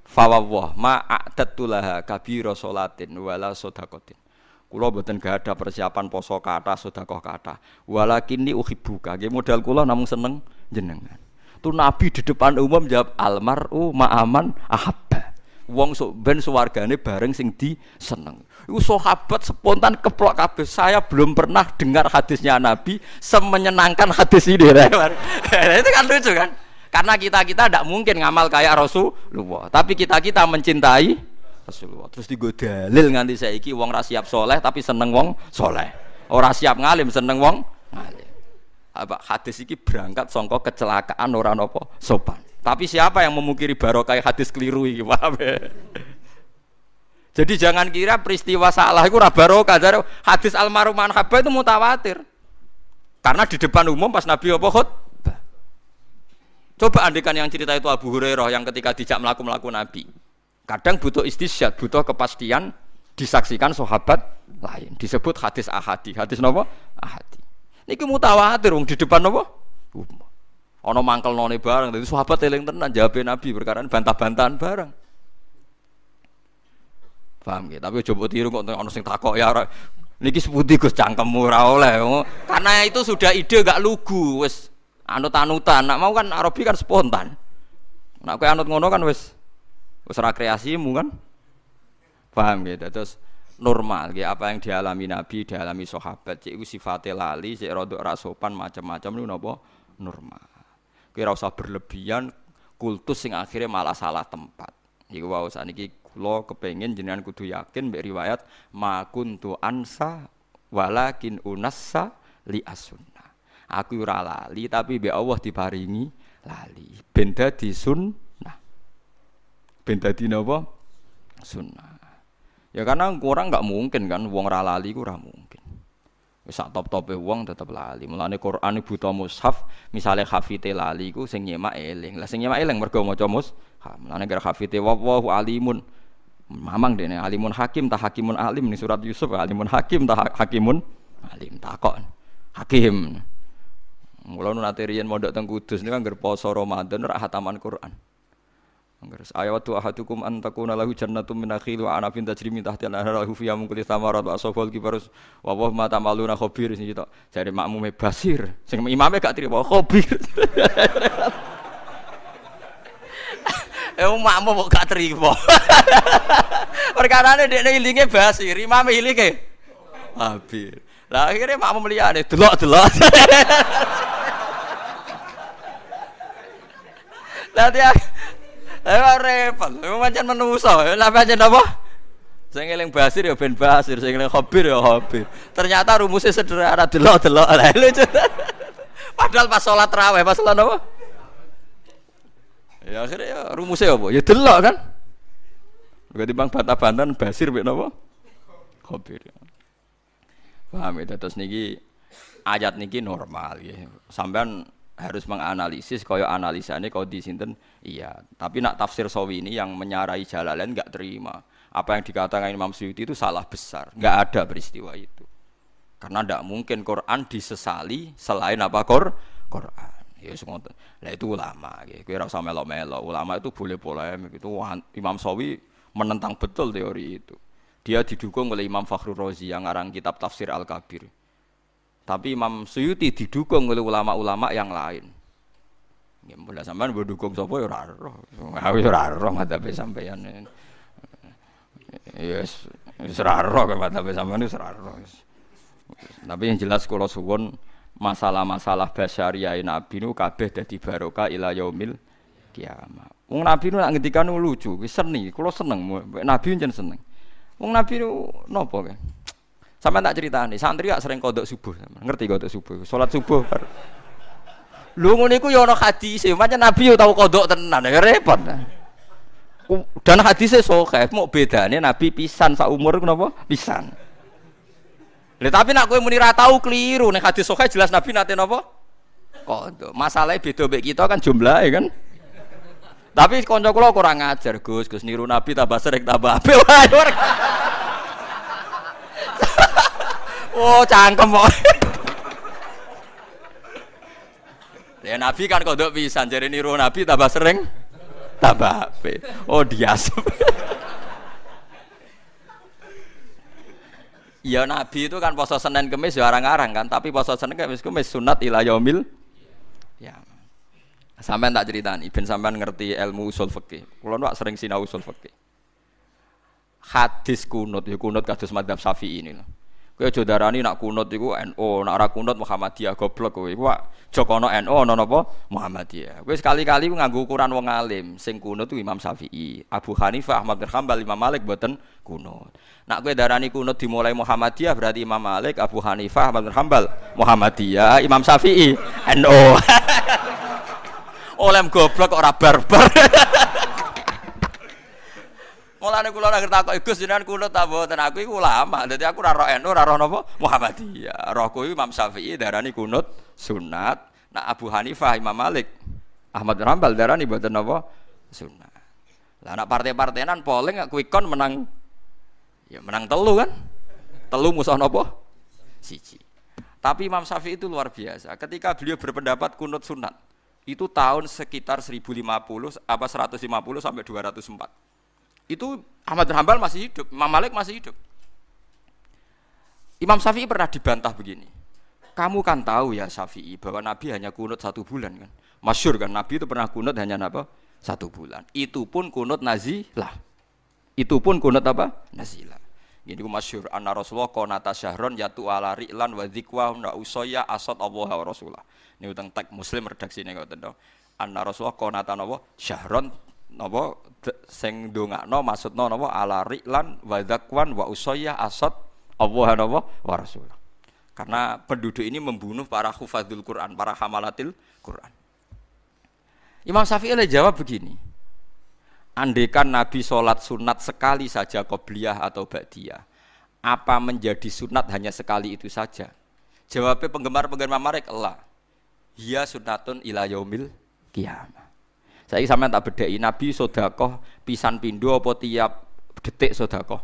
Fawwah ma'atattalah kabira sholatin wala sedaqatin. Kula mboten gak ada persiapan poso kathah sedekah kathah. Walakinni uhibbuka. Nggih modal kula namung seneng jenengan. Tu Nabi di depan umum jawab almaru ma'aman ahabba. Wong sok ben suwargane bareng sing diseneng. Iku sahabat spontan keplok kabeh. Saya belum pernah dengar hadisnya Nabi semenyenangkan hadis ini. Itu kan lucu kan? Karena kita tidak mungkin ngamal kayak Rasulullah. Tapi kita mencintai Rasulullah. Terus digo dalil nganti saiki wong ra siap soleh tapi seneng wong soleh. Ora siap ngalim seneng wong ngalim. Apa hadis iki berangkat sangka kecelakaan ora napa sopan. Tapi siapa yang memungkiri barokah hadis keliru iki, paham ya? Jadi jangan kira peristiwa salah itu ora barokah. Hadis almarhum man habba itu mutawatir. Karena di depan umum pas Nabi apa khutbah. Coba andikan yang cerita itu Abu Hurairah yang ketika dijak melaku Nabi. Kadang butuh istisyad, butuh kepastian disaksikan sahabat lain. Disebut hadis ahadi. Hadis napa? Ahadi. Niki mutawatir wong di depan napa? Umum. Ana mangkelnone bareng, dadi sahabat eling tenan jawabe Nabi perkara bantah-bantahan bareng. Paham nggih? Tapi coba tiru kok ana sing takok ya niki sepundi Gus cangkemmu ora oleh. Karena itu sudah ide gak lugu, wis anut-anutan. Nak mau kan Arabi kan spontan. Nak kowe anut ngono kan wis ora kreasimu kan. Paham nggih? Terus normal nggih apa yang dialami Nabi, dialami sahabat, cek iku sifate lali, cek rada ora sopan macam-macam niku napa normal. Kira usah berlebihan kultus sing akhirnya malah salah tempat. Iku wae saniki kula kepengin jenengan kudu yakin mbek riwayat ma kuntu ansa walakin unassa li as-sunnah. Aku ora lali tapi mbek Allah diparingi lali. Ben dadi sunnah. Ben dadi napa? Sunnah. Ya karena orang enggak mungkin kan wong ora lali ku ora mungkin. Wis sak top-tope wong tetep lali. Mulane Quran buta mushaf, misale hafite lali ku sing nyemak eling. Lah sing nyemak eling mergo maca mushaf. Mulane kira hafite wallahu alimun. Mamang dene alimun hakim ta hakimun alim ning surat Yusuf alimun hakim ta hakimun alim takon. Hakim. Mula nu nate riyen mondok teng Kudus niku anggar poso Ramadan ra hataman Quran. Anggar ayatu ahadukum an takuna lahu jannatum min nakhil wa anabin tajri min tahtiha al-anhar fiha min kulli thamarat wa asfal kibarus wa wa ma ta'maluna khabir sing tok jare makmume basir sing imame gak trimo khabir. Makmum kok gak trimo. Perkarane dekne ilinge basir, imame ilinge khabir. Lah akhire makmum liyane delok-delok. Lah dia repot, pancen menungso. Lah pancen apa? Sing eling basir ya ben basir, sing eling khabir ya khabir. Ternyata rumusnya sederhana, delok-delok. Lah lucu. Padahal pas salat tarawih, pas salat apa? Ya akhirnya ya rumusnya apa? Ya delok kan. Berarti bang bantah-bantahan basir mek napa? Khabir. Paham ya terus niki ayat niki normal ya. Sampean harus menganalisis kaya analisane kau di sinten iya tapi nak tafsir Sawi ini yang menyarai Jalalain enggak terima apa yang dikatakan Imam Suyuti itu salah besar enggak ada peristiwa itu karena enggak mungkin Quran disesali selain apa Quran ya semua lah itu ulama ya kowe ora usah melo-melo ulama itu boleh polemik itu Imam Sawi menentang betul teori itu dia didukung oleh Imam Fakhrur Razi yang ngarang kitab Tafsir Al-Kabir. Tapi Imam Suyuti didukung oleh ulama-ulama yang lain. Ya mulai sampean mendukung sapa ya ora roh. Wis ora roh madhabe sampeyan. Yes, wis ora roh madhabe sampeyan wis ora roh. Tapi yang jelas kula suwun masalah-masalah basyariah Nabi nu kabeh dadi barokah ila yaumil kiamat. Wong Nabi nu nak ngendikan lucu, wis seni, kula seneng, Nabi njen seneng. Wong Nabi nu napa kan? Sampeyan tak critani, santri gak sering kodok subuh, ngerti kodok subuh, salat subuh. Lho ngene iku ya ana hadise, pancen Nabi yo tau kodok tenan, ya repot. Dan hadisnya sahih, mau bedane Nabi pisan sak umur napa? Pisan. Lha tapi nak kowe muni ra tau kliru, nek hadis sahih jelas Nabi nate napa? Kodok. Masalahnya beda mbek kita kan jumlahe kan. Tapi kanca kula kurang ngajar, Gus niru Nabi tambah sering tambah apik wae. Oh, cangkem kok. Ya Nabi kan kodok pisan, jare niru Nabi tambah sering tambah apik. Oh, diasep. Ya Nabi itu kan poso Senin Kamis ya arang-arang kan, tapi poso Senin Kamis sunat ila yaumil ya. Sampeyan tak critani ben sampeyan ngerti ilmu usul fikih. Kula nu sering sinau usul fikih. Hadis kunut ya kunut kados madzhab Syafi'i ini lho. Kowe aja darani nak kunut iku NU, nak ora kunut Muhammadiyah goblok kowe. Iku Jokono NU ana napa Muhammadiyah. Kowe sekali-kali nganggo ukuran wong alim, sing kunut itu Imam Syafi'i, Abu Hanifah, Ahmad bin Hanbal, Imam Malik mboten kunut. Nak kowe darani kunut dimulai Muhammadiyah berarti Imam Malik, Abu Hanifah, Ahmad bin Hanbal, Muhammadiyah, Imam Syafi'i NU. Oleh goblok ora barbar. Mulane kula nang takok Gus jenengan kunut ta mboten aku iku ulama. Dadi aku ora roh NU, ora roh napa Muhammadiyah. Rohku Imam Syafi'i darani kunut sunat. Nak Abu Hanifah, Imam Malik, Ahmad bin Hanbal darani mboten napa sunat. Lah nak partai-partainan polling quick count menang ya menang telu kan? Telu musuh napa? Siji. Tapi Imam Syafi'i itu luar biasa. Ketika beliau berpendapat kunut sunat itu tahun sekitar 1050 apa 150 sampai 204. Itu Ahmad bin Hanbal masih hidup, Imam Malik masih hidup. Imam Syafi'i pernah dibantah begini. Kamu kan tahu ya Syafi'i bahwa Nabi hanya kunut 1 bulan kan. Masyhur kan Nabi itu pernah kunut hanya apa? 1 bulan. Itu pun kunut nazilah. Itu pun kunut apa? Nazilah. Ini ku masyhur anna Rasulullah qanata syahron yatu ala ri'lan wa dzikwa na usaya asad Allah wa Rasulullah. Ini utang teks Muslim redaksine ngoten to. Anna Rasulullah qanata napa syahron napa sing ndongakno maksudna napa ala ri'lan wa dzakwan wa usaya asad Allah napa wa Rasulullah. Karena penduduk ini membunuh para hufadzul Quran, para hamalatil Quran. Imam Syafi'i jawab begini. Andaikan Nabi sholat sunat sekali saja qobliyah atau ba'diyah, apa menjadi sunat hanya sekali itu saja? Jawabnya penggemar-penggemar Malik, Allah. Hiya sunatun ila yaumil qiyamah. Saya sampean tak bedheki Nabi sedekah pisan pindho apa tiap detik sedekah?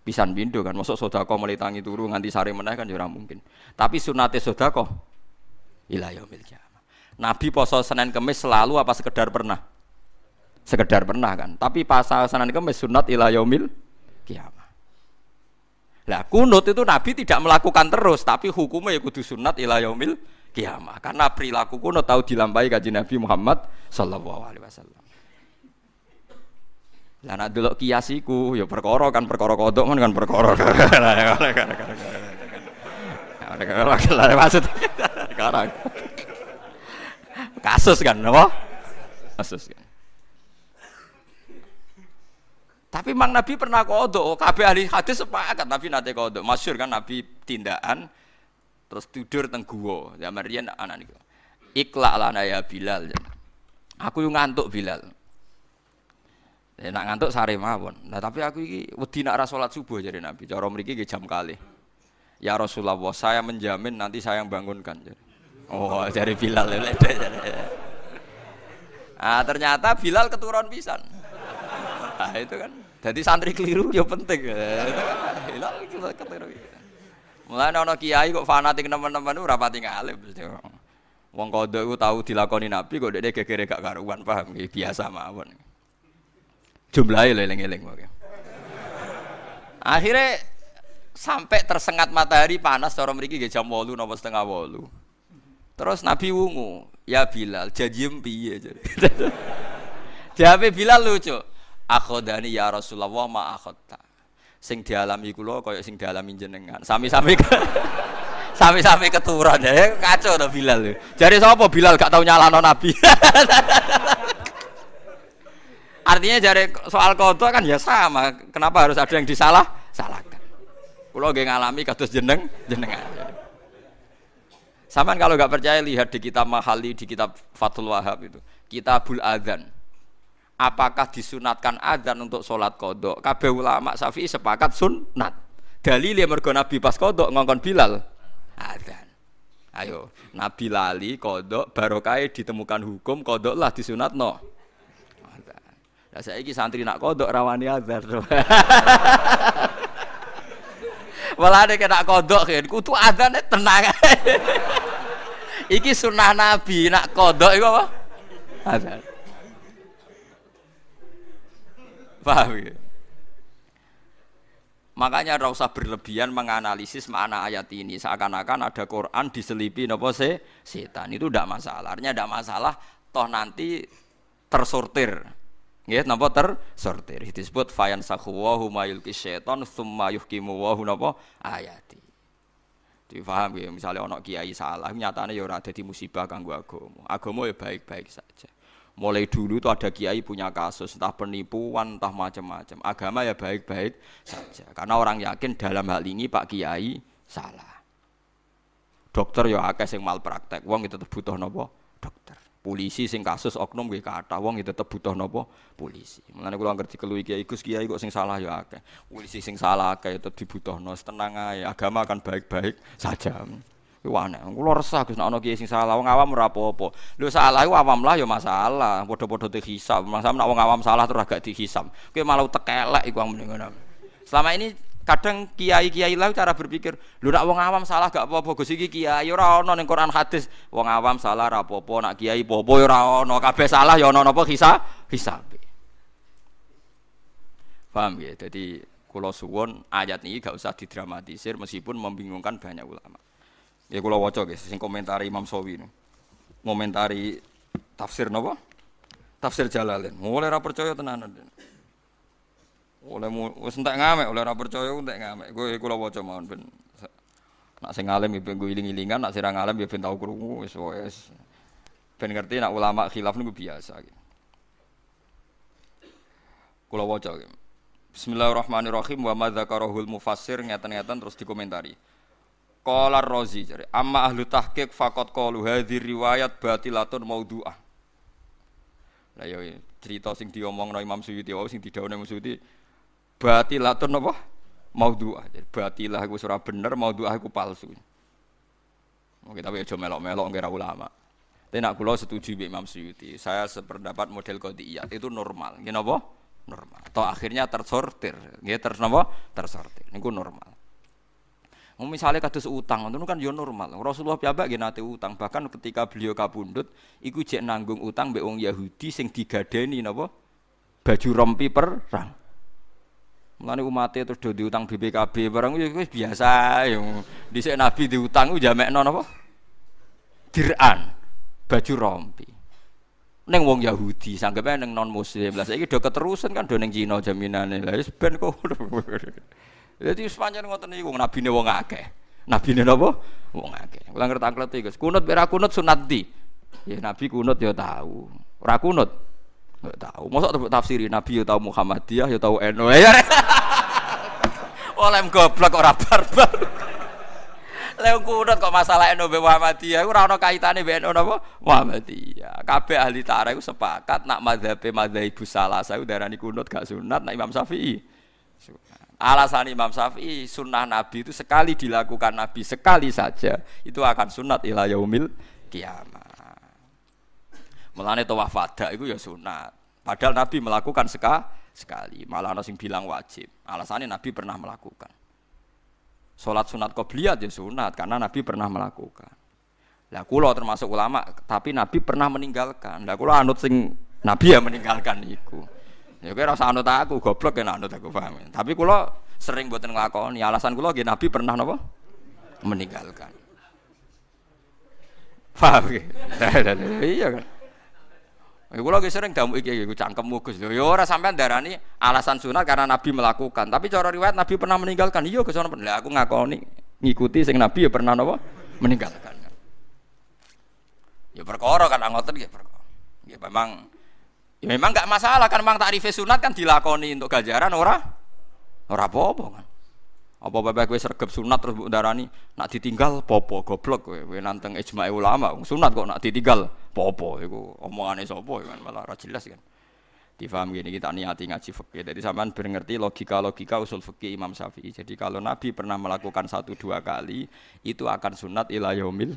Pisan pindho kan, mosok sedekah mulai tangi turu nganti sare meneh kan ya ora mungkin. Tapi sunate sedekah ila yaumil qiyamah. Nabi poso Senin Kamis selalu apa sekedar pernah? Sekedar pernah kan, tapi pasal Senin Kamis sunat ila yaumil qiyamah. Lah kunut itu Nabi tidak melakukan terus, tapi hukumnya ya kudu sunat ila yaumil qiyamah. Karena perilaku kunut tahu dilampahi kanjeng Nabi Muhammad sallallahu alaihi wasallam. Lah nek delok kias iku ya perkara kan perkara kodok kan perkara. Maksud sekarang kasus kan apa? Kasus kan. Tapi Mang Nabi pernah kodok, kabeh ahli hadis sepakat Nabi nate kodok. Masyhur kan Nabi tindakan terus tidur teng guwa. Zaman riyen anak niku. Iqla lana ya Bilal. Aku yo ngantuk Bilal. Nek ngantuk sare mawon. Nah tapi aku iki wedi nek ora salat subuh jare Nabi. Cara mriki nggih jam kalih. Ya Rasulullah, saya menjamin nanti saya yang bangunkan. Oh, jare Bilal. Ah ternyata Bilal keturun pisan. Nah, itu kan. Jadi santri keliru ya penting. Itu kan hilal keliru. Mulane ana kiai kok fanatik teman-teman ora pati ngalim. Wong kodho iku tau dilakoni Nabi kok dekne gegere gak karuan, paham iki biasa mawon. Jumlahe eling-eling wae. Akhirnya sampai tersengat matahari panas cara mriki nggih jam 8 napa setengah 8. Terus Nabi wungu, "Ya Bilal, janjim piye?" Jawabe Bilal lucu. Akhodani ya Rasulullah ma akhodta. Sing dialami kula kaya sing dialami jenengan. Sami-sami Sami-sami keturun ya kacau to Bilal. Jare sapa Bilal gak tau nyalano Nabi. Artinya jare soal qada kan ya sama. Kenapa harus ada yang salahkan? Kula nggih ngalami kados jenengan. Saman kalau nggak percaya lihat di kitab Mahali, di kitab Fathul Wahhab itu, Kitabul Adzan. Apakah disunatkan adzan untuk sholat qada? Kabeh ulama Syafi'i sepakat sunat. Dalile mergo Nabi pas qada ngongkon Bilal adzan. Ayo, Nabi lali qada barokahe ditemukan hukum qada lah disunatno. Adzan. Lah saiki santri nak qada rawani adzan. Malah nek nak kodok kan kudu adzane tenang. Iki sunah Nabi nak kodok iku apa? Adzan. Paham ya? Makanya ora usah berlebihan menganalisis makna ayat ini seakan-akan ada Quran diselipi napa setan. Itu ndak masalah. Artinya ndak masalah toh nanti tersortir. Nggih, napa tersortir. Disebut fayan sakhuwahu mayulki syaiton tsumma yuhkimu wa napa ayati. Difaham ya, misalnya ana kiai salah, nyatane ya ora dadi musibah kanggo agama. Agama ya baik-baik saja. Mulai dulu itu ada kiai punya kasus, entah penipuan, entah macam-macam. Agama ya baik-baik saja. Karena orang yakin dalam hal ini Pak Kiai salah. Dokter ya akeh sing malpraktek, wong itu tetep butuh napa? Dokter. Polisi sing kasus oknum nggih kathah wong tetep butuh napa polisi. Mulane kula ngerti keluwi kiai Gus kiai kok sing salah ya akeh. Polisi sing salah akeh tetep dibutuhno, tenang ae. Agama akan baik-baik saja. Kuwi aneh. Kula resah Gus nek ana kiai sing salah wong awam ora apa-apa. Lho salah iku awam lah ya masalah, padha-padha dihisab. Masalah nek wong awam salah terus agak dihisab. Kuwi malah tekelek iku wong ngono. Selama ini kadang kiai-kiai lah cara berpikir, lho nek wong awam salah gak apa-apa, Gus iki kiai ora ana ning Quran hadis, wong awam salah ora apa-apa, nek kiai apa-apa ya ora ana, kabeh salah ya ana napa hisabe. Paham ya? Jadi kula suwun ayat ini gak usah didramatisir meskipun membingungkan banyak ulama. Ya kula waca guys, sing komentari Imam Sawi. Komentari tafsir napa? Tafsir Jalalain. Mulai ora percaya tenanan. Oleh wis entek ngamek, oleh ora percaya entek ngamek. Kowe kula waca mawon ben. Nak sing alim ya ben iling-ilingan, nak sing ra alim ya ben tau krungu wis wis. Ben ngerti nak ulama khilaf niku biasa iki. Kula waca iki. Bismillahirrahmanirrahim wa madzakarahul mufassir ngeten-ngeten terus dikomentari. Qala Ar-Razi jare amma ahlu tahqiq faqat qalu hadhi riwayat batilatun maudhu'ah. Lah ya cerita sing diomongno Imam Suyuti wae sing didhawuhne Imam Suyuti batilatun apa? Maudhu'ah. Batilah iku ora bener, maudhu'ah iku palsu. Mungkin tapi aja melok-melok ngira ulama. Tapi nak kula setuju mbek Imam Suyuti. Saya sependapat model qadiyat itu normal. Nggih napa? Normal. Atau akhirnya tersortir. Nggih napa? Tersortir. Niku normal. Misalnya kados utang, itu kan yo normal. Rasulullah piyambak nggih nate utang. Bahkan ketika beliau kabundut, iku jek nanggung utang mbek wong Yahudi sing digadeni napa? Baju rompi perang. Mulane umate terus do diutang BPKB barang wis biasa yo. Dhisik Nabi diutang ku jamekno napa? Diran. Baju rompi. Ning wong Yahudi, sanggepe ning non muslim. Lah saiki do keterusan kan do ning Cina jaminane. Lah wis ben kok. Jadi sepanjang ngoten niku nabine wong akeh. Nabine napa? Wong akeh. Kula ngerti-ngerti Gus. Kunut ora kunut sunat ndi? Ya Nabi kunut ya tahu. Ora kunut enggak tahu. Mosok tafsiri Nabi ya tahu Muhammadiyah ya tahu NU. Ya. Oleh goblok ora barbar. Lha kunut kok masalah NU Muhammadiyah ora ana kaitane mbek NU napa? Muhammadiyah. Kabeh ahli tarikh iku sepakat nak madzhab salasa iku darani kunut gak sunat nak Imam Syafi'i. Alasan Imam Syafi'i sunnah Nabi itu sekali dilakukan Nabi sekali saja itu akan sunat ila yaumil kiamah. Mulane tawaf wada itu ya sunat. Padahal Nabi melakukan sekali. Malah ana sing bilang wajib. Alasannya Nabi pernah melakukan. Salat sunat qobliyah ya sunat karena Nabi pernah melakukan. Lah kula termasuk ulama tapi Nabi pernah meninggalkan. Lah kula anut sing Nabi ya meninggalkan iku. Ya kowe rasa anut aku, goblok ya anut aku paham. Tapi kula sering mboten nglakoni. Alasan kula nggih Nabi pernah napa? Meninggalkan. Paham nggih? Iya kan. Kula nggih sering damu iki cangkemmu Gus. Ya ora sampean darani alasan sunat karena Nabi melakukan. Tapi cara riwayat Nabi pernah meninggalkan. Iya Gus ana. Lah aku ngakoni ngikuti sing Nabi ya pernah napa meninggalkan. Ya perkara kan ngoten nggih perkara. Ya memang enggak masalah kan memang takrif sunat kan dilakoni untuk ganjaran ora apa-apa kan. Apa bae kowe sregep sunat terus mbok darani nak ditinggal popo goblok kowe nanteng ijma' ulama sunat kok nak ditinggal popo iku omongane sapa kan malah ora jelas kan. Difaham gini kita niati ngaji fikih. Jadi sampean ben ngerti logika usul fikih Imam Syafi'i. Jadi kalau Nabi pernah melakukan 1-2 kali itu akan sunat ila yaumil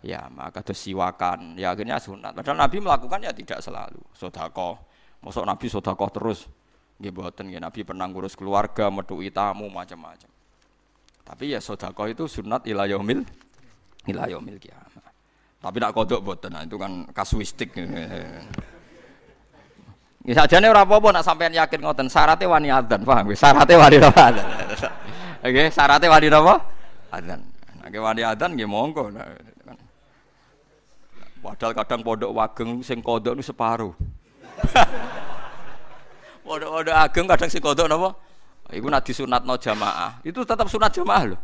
ya maka terus siwakan ya akhirnya sunat. Padahal Nabi melakukan ya tidak selalu. Sedekah. Mosok Nabi sedekah terus nggih mboten nggih. Nabi pernah ngurus keluarga, metuki tamu macam-macam. Tapi ya sedekah itu sunat ila yaumil kiamah. Tapi nak kodok mboten. Nah, itu kan kasuistik. Ya sajane ora apa-apa nak sampean yakin ngoten syaratnya wani adzan, paham nggih? Syaratnya wani napa adzan. Nggih, syaratnya wani napa? Adzan. Nek wani adzan nggih monggo. Padahal kadang pondok wageng sing kodok niku separo. Pondok ageng kadang sing kodok napa? Iku nek disunatno jamaah, itu tetap sunat jamaah lho.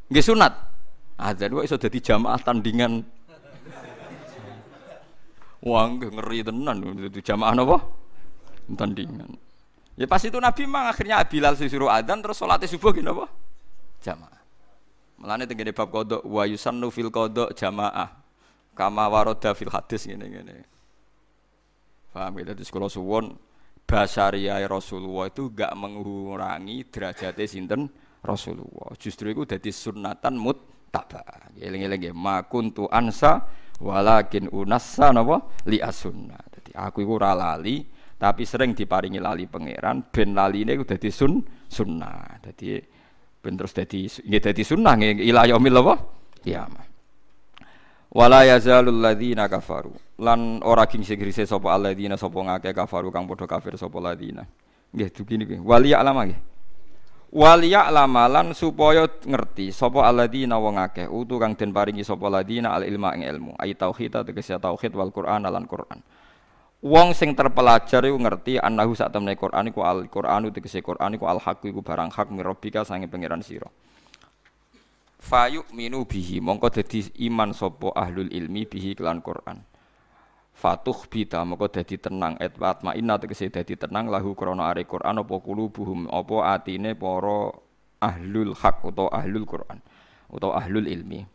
Nggih sunat. Adzan kok iso dadi jamaah tandingan. Wah, ngeri tenan itu jamaah napa? Tandingan. Ya pas itu Nabi memang akhirnya Bilal disuruh adzan terus salat subuh gini napa? Jamaah. Mulane tengene bab qada wa yusannu fil qada jamaah. Kama warada fil hadis ngene-ngene. Paham ya? Dadi kula suwun basyariah Rasulullah itu enggak mengurangi derajate sinten Rasulullah. Justru itu dadi sunnatan muttaba. Eling-eling nggih ma kuntu ansa walakin unassa napa li as-sunnah. Dadi aku iku ora lali tapi sering diparingi lali pangeran ben laline iku dadi sunnah. Dadi ben terus dadi sunnah ila yaumil qiyamah. Wala yazalul ladzina kafaru lan ora king sigrise sapa alladzina sapa ngake kafaru kang padha kafir sapa ladzina. Nggih begini nggih. Wali alama nggih. Wali alamalan supaya ngerti sapa alladzina wong akeh utu kang den paringi sapa ladzina al ilma ing ilmu ai tauhid tegese tauhid wal Qur'an lan Qur'an. Wong sing terpelajar iku ngerti annahu sak temne Qur'an iku al Qur'anu tegese Qur'an iku al haq iku barang hak mirobika sange pangeran sira. Fayuk minu bihi mongko dadi iman sapa ahlul ilmi bihi kelan Quran. Fatuh bita mongko dadi tenang atma inna tegese dadi tenang lahu krana are Quran apa qulubuhum apa atine para ahlul haq utawa ahlul Quran utawa ahlul ilmi.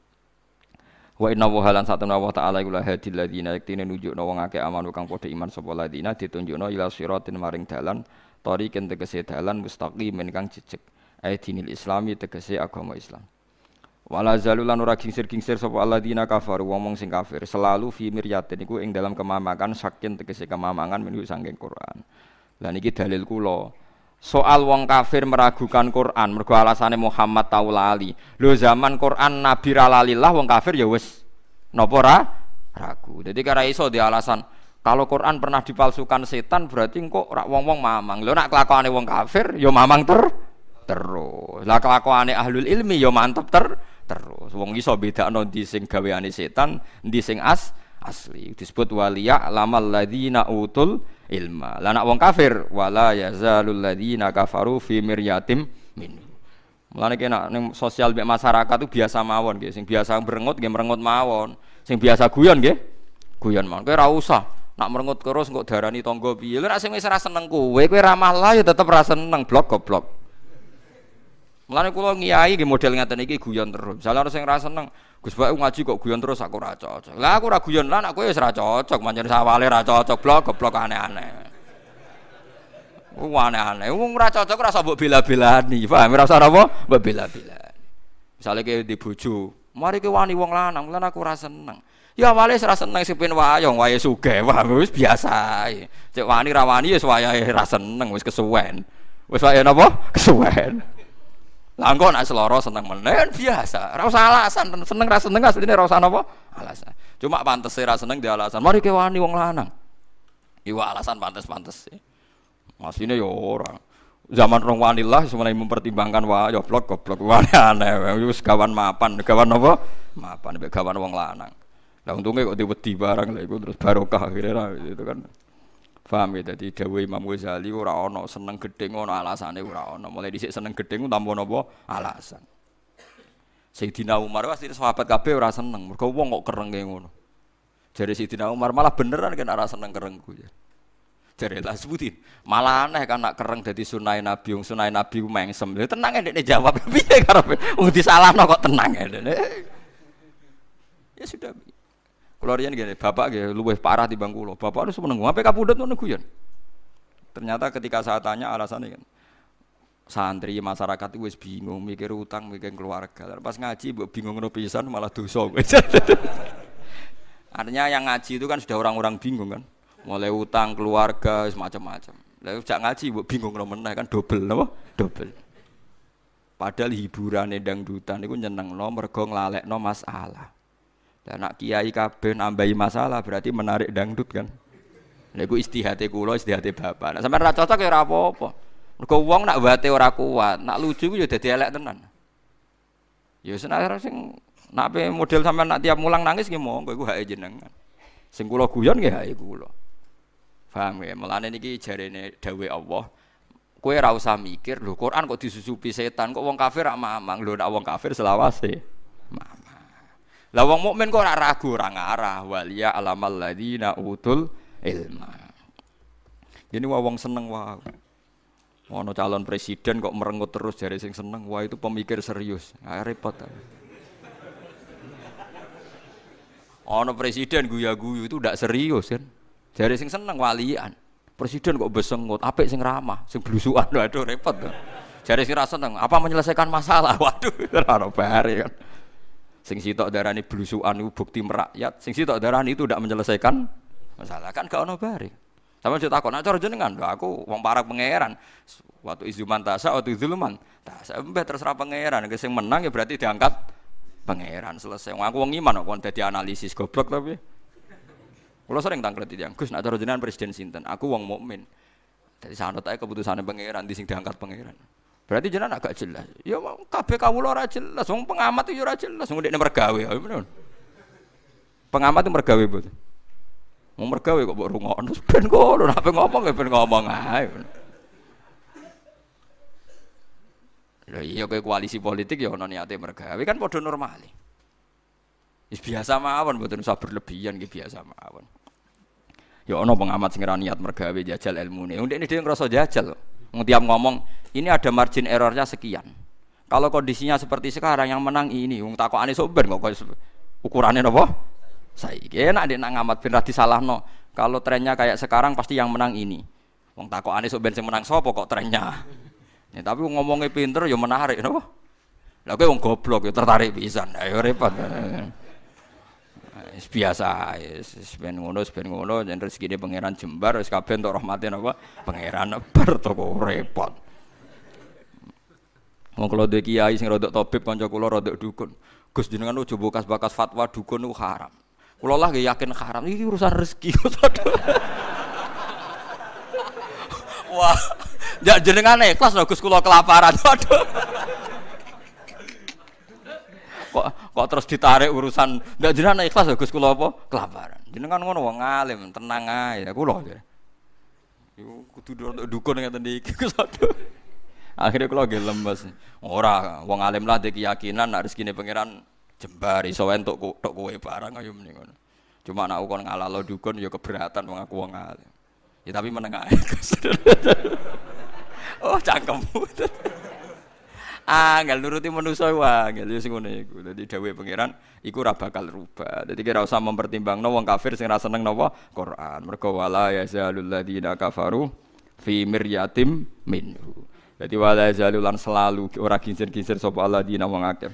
Wa inna wa halan satuna wa ta'ala iku lahadil ladina yaktine nunjukna wong akeh amanu kang padha iman sapa ladina ditunjukna ila siratin maring dalan tariqen tegese dalan mustaqim kang jejeg ai dinil islami tegese agama Islam. Wala zalulan ora gingsir-gingsir sapa alladzina kafaru wong sing kafir selalu fi miryatin iku ing dalam kemamangan saking tegese kemamangan menuju saking Quran. Lah niki dalil kula. Soal wong kafir meragukan Quran mergo alasane Muhammad tau lali. Lho zaman Quran Nabi ra lalillah wong kafir ya wis napa ra ragu. Dadi kara iso di alasan kalau Quran pernah dipalsukan setan berarti kok ora wong-wong mamang. Lho nek kelakuane wong kafir ya mamang terus. Lah kelakuane ahlul ilmi ya mantep terus wong iso bedakno ndi sing gaweane setan ndi sing asli disebut waliya lamal ladzina utul ilma lan nek wong kafir wala yazalul ladzina kafaru fi miryatim min mulane kena ning sosial mek masyarakat itu biasa mawon nggih sing biasa merengut nggih merengut mawon sing biasa guyon nggih guyon mawon kowe ora usah nak merengut terus kok darani tangga piye lho nek sing wis ora seneng kowe ramah lah ya tetep ora seneng goblok. Mulane kula ngiyai nggih model ngaten iki guyon terus. Misale ana sing ra seneng, Gus Bae ngaji kok guyon terus aku ora cocok. Lah aku ora guyon lah nek kowe wis ra cocok, pancen sawale ra cocok goblok aneh-aneh. Aneh-aneh. Wong ora cocok ora usah mbok bela-belani. Paham ora usah apa? Mbok bela-belani. Misale kowe di bojo, mari kowe wani wong lanang, lan aku ora seneng. Ya awale ora seneng sing pen wayong, wae sugih. Wis biasa ae. Cek wani ra wani ya wayahe ra seneng, wis kesuwen. Wis wae napa? Kesuwen. Lah engko nek seloro seneng meneh biasa. Ora usah alasan, seneng ra seneng asline ora usah napa? Alasan. Cuma pantes ra seneng di alasan. Mari ke wani wong lanang. Iwa alasan pantes-pantes. Asline ya ora. Zaman rong wanillah semeneh mempertimbangkan wah ya goblok aneh. Wis gawan mapan, gawan napa? Mapan mek gawan wong lanang. Lah untunge kok diwedi barang lha iku terus barokah akhirnya itu kan. Paham ya, dadi dawuh Imam Ghazali ora ana seneng gedeng ana alasane ora ana. Mulai dhisik seneng gedeng tanpa napa alasan. Sayyidina Umar pasti sahabat kabeh ora seneng. Mergo wong kok kerenge ngono. Jare Sayyidina Umar malah beneran kan ora seneng kerengku ya. Jare lah sebutin. Malah aneh kan nak kereng dadi sunah Nabi, wong sunah Nabi ku mengsem. Lha tenang ndekne jawab piye karepe. Wong disalahno kok tenang ndekne. Ya sudah. Kula riyen ngene, bapak nggih luwih parah timbang kula. Bapak lu seneng ngape kapundhut ngono guyon. Ternyata ketika saya tanya alasannya kan santri masyarakat itu wis bingung mikir utang mikir keluarga. Pas ngaji mbok bingung ngono pisan malah dosa. Artinya yang ngaji itu kan sudah orang-orang bingung kan. Mulai utang keluarga semacam-macam. Lah jak ngaji mbok bingung ngono meneh kan dobel napa? Dobel. Padahal hiburane dangdutan niku nyenengno mergo nglalekno masalah. Dan nak kiai kabeh nambahi masalah berarti menarik dangdut kan. Lha iku istihate kula, istihate bapak. Nek sampean ra cocok ya ora apa-apa. Mergo wong nak wate ora kuat, nak lucu ku ya dadi elek tenan. Ya senajan sing nak model sampean nak tiap mulang nangis nggih monggo iku hake jenengan. Sing kula guyon nggih hake kula. Paham ya? Mulane niki jarene dawuh Allah. Kowe ora usah mikir, lho Quran kok disusupi setan, kok wong kafir rak mamang. Lho nek wong kafir selawase mamang. Lah wong mukmin kok ora ragu, ora ngarah. Waliya alamal ladina utul ilma. Jadi wong seneng wae. Ono calon presiden kok merengut terus jare sing seneng. Wah itu pemikir serius. Repot. Ono presiden guya-guyu itu ndak serius kan. Jare sing seneng walian. Presiden kok besengut, apik sing ramah, sing blusukan. Waduh repot. Jare sing ra seneng, apa menyelesaikan masalah? Waduh ora ono bare kan. Sing sitok darani blusukan iku bukti merakyat, sing sitok darani itu ndak menyelesaikan masalah kan gak ono bare. Sampe yo takon, "Nek cara jenengan, lho aku wong parek pangeran. Waktu izuman tasa, waktu zulman. Tasa mbah terserah pangeran, nek sing menang ya berarti diangkat pangeran selesai. Wong aku wong iman kok dadi analisis goblok tapi. Kula sering tanglet iki, Gus, nek cara jenengan presiden sinten? Aku wong mukmin. Dadi sanut ae keputusane pangeran di sing diangkat pangeran. Berarti jenengan agak jelas. Ya kabeh kawula ora jelas, wong pengamat yo ora jelas, wong ndekne mergawe. Pengamat itu mergawe mboten. Mau mergawe kok mbok rungokno ben ngono nek ngomong ya ben ngomong ae. Lha iya kowe koalisi politik ya ono niate mergawe kan padha normale. Wis biasa mawon mboten usah berlebihan nggih biasa mawon. Ya ono pengamat sing ora niat mergawe jajal ilmune. Ndekne dhewe ngrasa jajal. Wong tiap ngomong ini ada margin errornya sekian. Kalau kondisinya seperti sekarang yang menang ini wong takokane sok ben kok ukurane napa? Saiki enak nek ngamat ben ra disalahno. Kalau trennya kayak sekarang pasti yang menang ini. Wong takokane sok ben sing menang sapa kok trennya. Ya tapi ngomongnya pinter ya menarik napa? Lah kowe wong goblok ya tertarik pisan. Ayo repot. Wis biasa, wis ben ngono, yen rezekine pangeran jembar wis kabeh entuk rahmate napa? Pangeran bar to kok repot. Wong kula duwe kiai sing rodok tabib kanca kula rodok dukun. Gus jenengan ojo bakas fatwa dukun niku haram. Kula lah nggih yakin haram iki urusan rezeki. Wah, ya jenengan ikhlas lho Gus kula kelaparan. Waduh. Kok terus ditarik urusan ndak jenengan ikhlas lho Gus kula apa? Kelaparan. Jenengan ngono wong alim, tenang ae kula. Iku kudu dukun ngeten iki Gus. Akhirnya kula nggih lemes. Ora, wong alim lah ndek keyakinan nek rezekine pangeran jembar iso entuk tok kowe barang ayo mending ngono. Cuma nek kon ngalalo dukun ya keberatan wong aku wong alim. Ya tapi meneng ae. Oh, cangkemmu. Angel nuruti manusa wae, angel sing ngene iku. Dadi dawuhe pangeran iku ora bakal rubah. Dadi kira usah mempertimbangno wong kafir sing ra seneng napa Quran. Mergo wala yazalul ladzina kafaru fi miryatim minhu. Dadi wala yazalulan selalu ora kincir-kincir sapa alladzina wong akeh.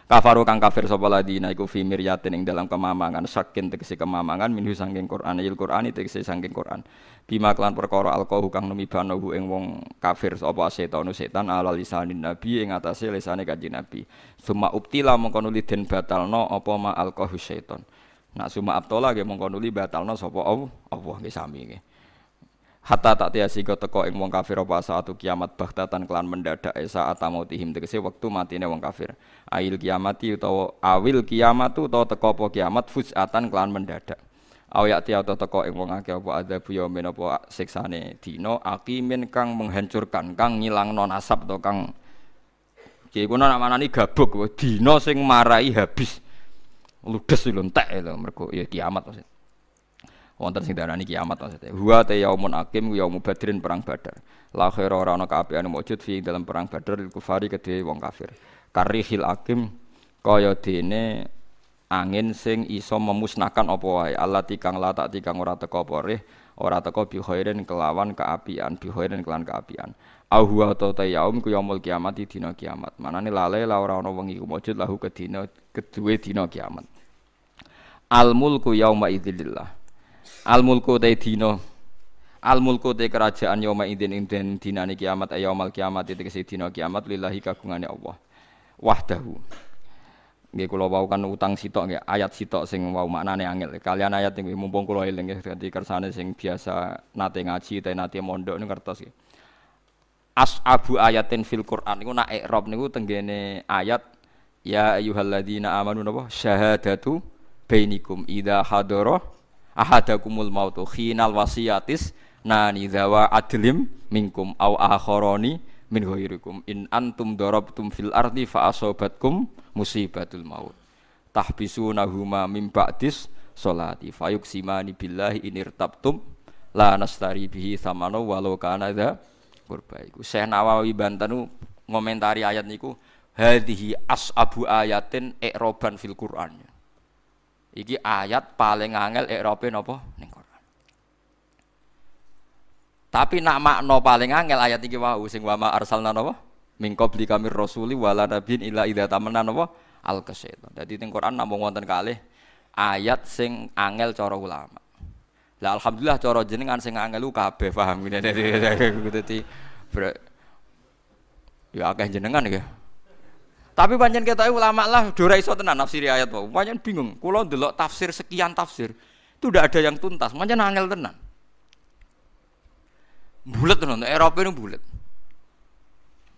Kafaru kang kafir sapa ladina iku fi miryatin ing dalam kemamangan saking tegese kemamangan minhu saking Quran il Qur'ani tegese saking Quran bima kelan perkara alqahu kang numibanohu ing wong kafir sapa setan ala lisanin nabi ing atase lisane kanjeng nabi summa ubtila mongko nuli den batalno apa ma alqahu setan nak summa abtala nggih mongko nuli batalno sapa Allah nggih sami nggih hatta tak tiasi teko ing wong kafir apa saatu kiamat baghtatan kelan mendadak saat mautihim tegese wektu matine wong kafir ail kiamati utawa awil kiamatu utawa teko apa kiamat fuzatan kelan mendadak awayati utawa teko ing wong akeh apa adzab yaumin apa siksane dina aqimin kang menghancurkan kang ngilangno nasab to kang Kiai kuno nak manani gabuk, dina sing marai habis. Ludes lho entek lho mergo ya kiamat maksud. Wonten sing darani kiamat maksudnya. Huwa ta yaumun akim yaumu badrin perang Badar. La khaira ora ana kaapian mujud fi dalam perang Badar lil kufari kedhe wong kafir. Karihil akim kaya dene angin sing iso memusnahkan apa wae. Allah tikang la tak tikang ora teko apa ora teko bi khairin kelawan kaapian, bi khairin kelawan kaapian. Huwa ta yaum ku yaumul kiamat dina kiamat. Manane lale la ora ana wengi ku mujud lahu kedina kedue dina kiamat. Al mulku yauma idzillah. Al mulku te dina. Al mulku te kerajaan yauma idzin ing dinane kiamat yaumul kiamat tegese dina kiamat lillahi kagungane Allah. Wahdahu. Nggih kula wau kan utang sitok nggih ayat sitok sing wau maknane angel. Kalian ayat nggih mumpung kula eling nggih dadi kersane sing biasa nate ngaji ta nate mondok niku ngertos nggih. As'abu ayatin fil Qur'an niku nak i'rab niku tenggene ayat ya ayyuhalladzina amanu napa syahadatu bainikum idza hadara ahadakumul mautu khinal wasiyatis nani zawa adlim minkum au akharani min ghairikum in antum darabtum fil ardi fa asabatkum musibatul maut tahbisunahuma min ba'dis sholati fayuqsimani billahi inirtabtum la nastari bihi samana walau kana dza qurba iku Syekh Nawawi Banten ngomentari ayat niku hadhihi as'abu ayatin i'roban fil Qur'an. Iki ayat paling angel i'robe napa ning Qur'an. Tapi nak makna paling angel ayat iki wau sing wa ma arsalna napa min qabli kamir rasuli wala nabiyyin illa idza tamanna napa al-qasyaitan. Dadi ning Qur'an namung wonten kalih ayat sing angel cara ulama. Lah alhamdulillah cara jenengan sing angel kabeh paham ngene dadi ya akeh jenengan ya. Tapi pancen ketoke ulama lah ora iso tenan nafsiri ayat wae. Pancen bingung. Kula ndelok tafsir sekian tafsir, itu ndak ada yang tuntas. Pancen angel tenan. Bulet tenan, Eropa itu bulet.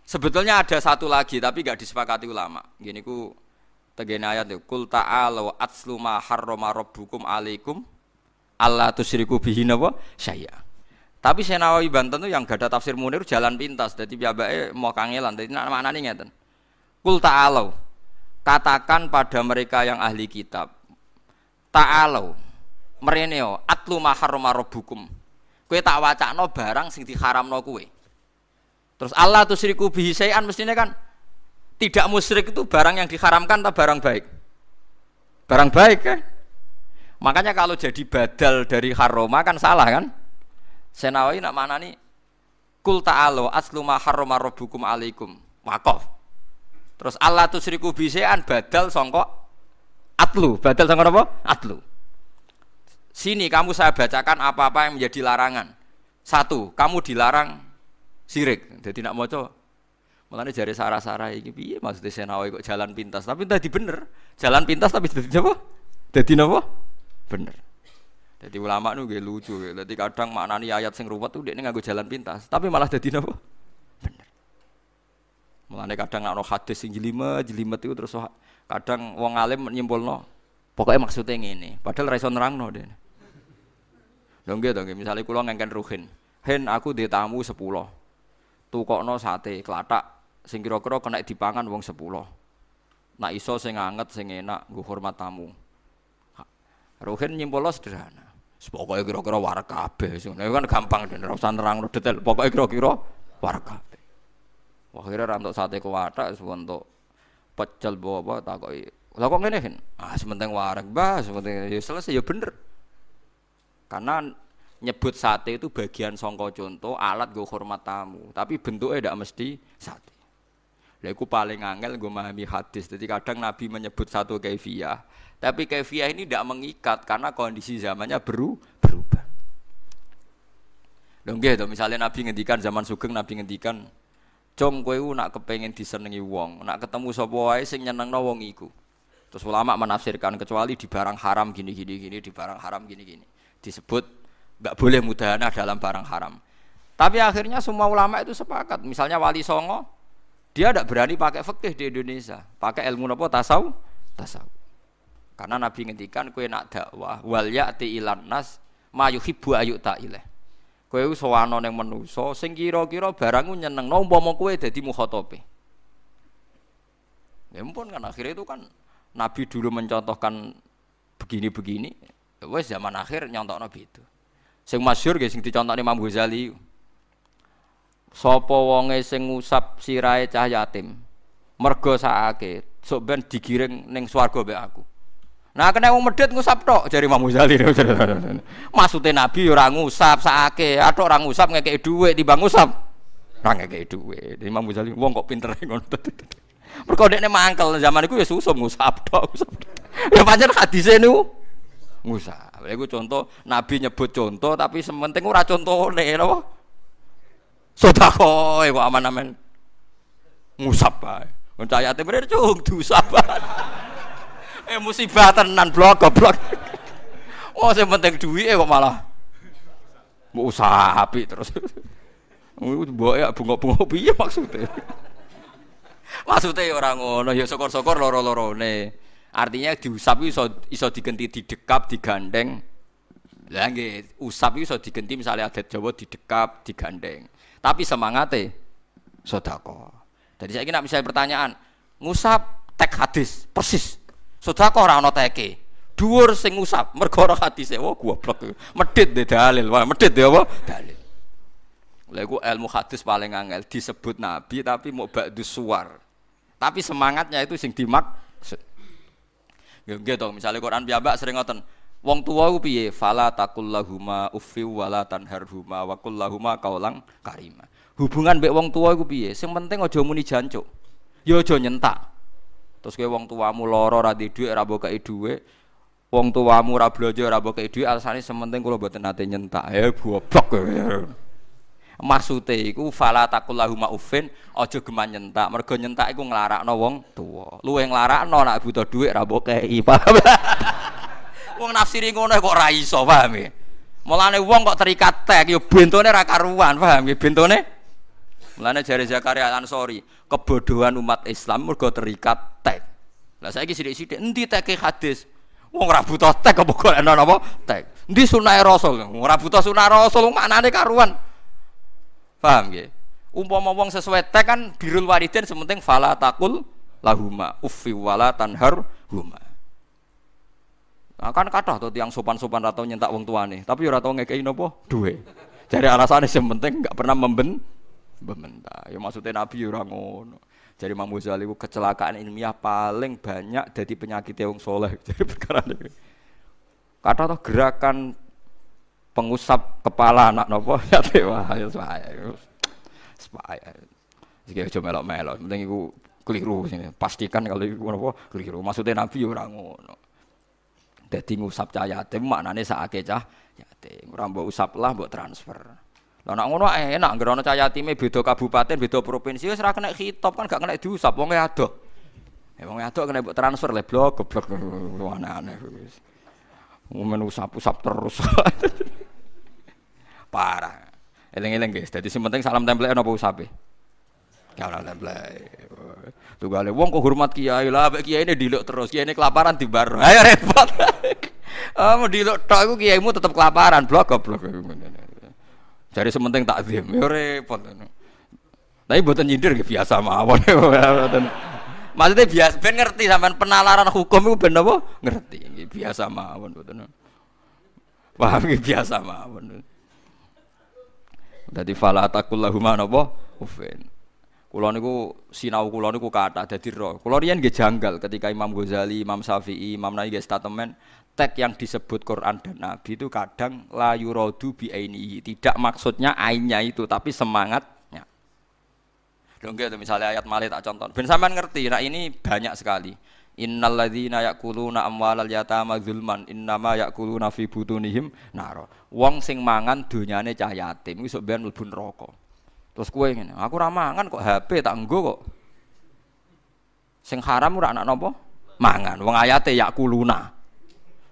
Sebetulnya ada satu lagi tapi enggak disepakati ulama. Gini ku tegene ayat itu qul ta'ala atslu ma harrama rabbukum alaikum alla tusyriku bihi nawa syai'a. Tapi Syekh Nawawi Banten itu yang gak ada tafsir Munir jalan pintas. Jadi piyambake mau kangelan. Dadi maknane ngeten. Qul ta'alu. Katakan pada mereka yang ahli kitab. Ta'alu. Mreneo atlu ma harrama rabbukum. Kowe tak wacakno barang sing diharamno kowe. Terus Allah tusyriku bihi syai'an mestinya kan tidak musyrik itu barang yang diharamkan atau barang baik? Barang baik kan? Makanya kalau jadi badal dari haroma kan salah kan? Senawi nak manani kul ta'alu aslu ma harrama rabbukum alaikum waqaf. Terus Allah tusyriku bisean badal sangka atlu, badal sangka apa? Atlu. Sini kamu saya bacakan apa-apa yang menjadi larangan. Satu, kamu dilarang syirik. Jadi nak maca mulane jare sarah-sarah iki piye maksudnya Senawi kok jalan pintas, tapi tadi bener. Jalan pintas tapi dadi apa? Dadi napa? Bener. Jadi ulama nu nggih lucu, jadi kadang maknani ayat sing ruwet tuh dekne nganggo jalan pintas, tapi malah dadi napa? Bener. Mulane kadang ana hadis sing jelimet itu terus kadang wong alim nyimpulno, pokoknya maksudnya ngene, padahal ra iso nerangno dene. Lho nggih to nggih, misale kula ngengken ruhin. Hen aku ndek tamu 10. Tukokno sate klathak sing kira-kira kena dipangan wong 10. Nak iso sing anget sing enak nggo hormat tamu. Ruhin nyimpulno sederhana. Pokoke kira-kira warak kabeh. Nek kan gampang ora usah nerangno detail. Pokoke kira-kira warak kabeh. Wah kira ra entuk sate kuwathak wis entuk pecel apa takoki. Lah kok ngene kan? Ah sementing warak, Mbah, sementing ya selesai ya bener. Karena nyebut sate itu bagian sangka contoh alat nggo hormat tamu, tapi bentuknya tidak mesti sate. Lha iku paling angel nggo memahami hadis. Jadi kadang Nabi menyebut satu kaifiyah, tapi kaifiyah ini tidak mengikat karena kondisi zamannya berubah. Lho nggih to, misalnya Nabi ngendikan zaman Sugeng Nabi ngendikan, "Cung kowe nak kepengin disenengi wong, nak ketemu sapa wae sing nyenengno wong iku." Terus ulama menafsirkan kecuali di barang haram gini, di barang haram gini. Disebut enggak boleh mudahanah dalam barang haram. Tapi akhirnya semua ulama itu sepakat. Misalnya Wali Songo, dia tidak berani pakai fikih di Indonesia, pakai ilmu apa? Tasawuf. Karena Nabi ngendikan kowe nak dakwah wal ya'ti ilan nas ma yuhibbu ayyuta ilaih. Kowe sowan ning manusa sing kira-kira barang nyenengno umpama kowe dadi mukhatabe. Ya ampun kan akhirnya itu kan Nabi dulu mencontohkan begini-begini, wes zaman akhir nyontok Nabi itu. Sing masyhur nggih sing dicontohne Imam Ghazali. Sapa wonge sing ngusap sirahe cah yatim, mergo sakake, sok ben digiring ning swarga mbek aku. Nah kena wong medhit ngusap tok jare Imam Ghazali. Maksude Nabi ora ngusap sakake, atok ora ngusap ngekeki dhuwit timbang ngusap. Ora ngekeki dhuwit. Imam Ghazali wong kok pinter ngono. Mergo dekne mangkel zaman iku ya susum ngusap tok. Ya pancen hadise niku ngusap. Lha iku contoh Nabi nyebut contoh tapi sementing ora contone napa? Sedekah kok aman-aman. Ngusap bae. Wong cayate bener cung diusap. Musibah tenan blok goblok. Oh sing penting duwike kok malah mbok usahapi terus. Mbok ya bunga-bunga piye maksude? Maksude ora ngono ya syukur-syukur loro-lorone. Artinya diusap iso digenti didekap digandeng. Lah nggih, usap iso digenti misalnya adat Jawa didekap digandeng. Tapi semangate sedekah. Jadi saiki nek misalnya pertanyaan, ngusap tek hadis persis. Sedekah ora ana teke. Dhuwur sing ngusap mergo ora hadise. Wah goblok. Medhit de dalil. Wah medhit de apa? Dalil. Lha iku ilmu hadis paling angel disebut Nabi tapi mau ba'dus suwar. Tapi semangatnya itu sing dimaksud. Nggih to, misalnya Quran piyambak sering ngoten. Wong tuwa ku piye? Fala taqul lahuma uffi wala tanharhuma wa qul lahuma qaulan karima. Hubungan mbek wong tuwa iku piye? Sing penting aja muni jancuk. Ya aja nyentak. Terus kowe wong tuamu lara ora duwe dhuwit ora mbok kei dhuwit. Wong tuamu ora blanja ora mbok kei dhuwit alasane sementing kula mboten nate nyentak. Goblok. Maksude iku fala taqul lahuma uffin aja geman nyentak. Mergo nyentak iku nglarakno wong tuwa. Luwe nglarakno nek butuh dhuwit ora mbok kei. Paham? Wong nafsiri ngono kok ora iso, paham nggih. Mulane wong kok terikat tek ya bentone ra karuan, paham nggih bentone. Mulane jare Zakaria Al-Ansori, kebodohan umat Islam mergo terikat tek. Lah saiki sithik-sithik endi teke hadis? Wong ora butuh tek apa golekno napa? Tek. Endi sunah Rasul? Ora butuh sunah Rasul, maknane karuan. Paham nggih? Umpama wong sesuai tek kan birrul walidain sementing fala taqul lahuma uffi wala tanharhuma. Nah, kan kathah to tiyang sopan-sopan ra tau nyentak wong tuane, tapi ora tau ngekeki napa? Duwe. Jare alasane sing penting enggak pernah membentak. Ya maksudnya Nabi ora ngono. Jare Imam Ghazali ku kecelakaan ilmiah paling banyak dadi penyakit wong saleh. Jadi perkara niku. Kathah to gerakan pengusap kepala anak napa? Ya wah, ya supaya. Iki aja melok-melok, penting iku keliru sini. Pastikan kalau iku napa keliru. Maksudnya Nabi ora ngono. Dadi ngusap cah yatim maknane sakake cah yatim. Ora mbok usap lah mbok transfer. Lah nek ngono enak ngerono cah yatime beda kabupaten, beda provinsi wis ora kena khitab kan gak kena diusap wonge adoh. Wonge adoh kena mbok transfer le blok goblok aneh-aneh wis. Men usap-usap terus. Parah. Eling-eling guys, dadi sing penting salam templek napa usape? Salam templek. Tugale wong kok hormat kiai lah, mek kiai ini diluk terus, kiai ini kelaparan dibar. Ayo repot. Mau diluk tok iku kiaimu tetep kelaparan, blok goblok. Jare sementing takzim, yo repot. Tapi mboten nyindir nggih biasa mawon. Maksudnya biasa ben ngerti sampean penalaran hukum iku ben apa? Ngerti nggih biasa mawon mboten. Paham nggih biasa mawon. Dadi fala taqul lahum napa? Ufin. Kula niku sinau kula niku kathah dadi ro. Kula riyen nggih janggal ketika Imam Ghazali, Imam Syafi'i, Imam Nawawi nggih statement tek yang disebut Quran dan Nabi itu kadang la yuradu bi ainihi. Tidak maksudnya ainnya itu tapi semangatnya. Lho nggih misalnya ayat malih tak contoh. Ben sampean ngerti, nah ini banyak sekali. Innal ladzina ya'kuluna amwalal yatama zulman innama ya'kuluna fi butunihim nar. Wong sing mangan donyane cah yatim iku sok ben mlebu neraka. Terus kowe ngene, aku ora mangan kok HP tak nggo kok. Sing haram ora anak napa? Mangan. Wong ayate yakuluna.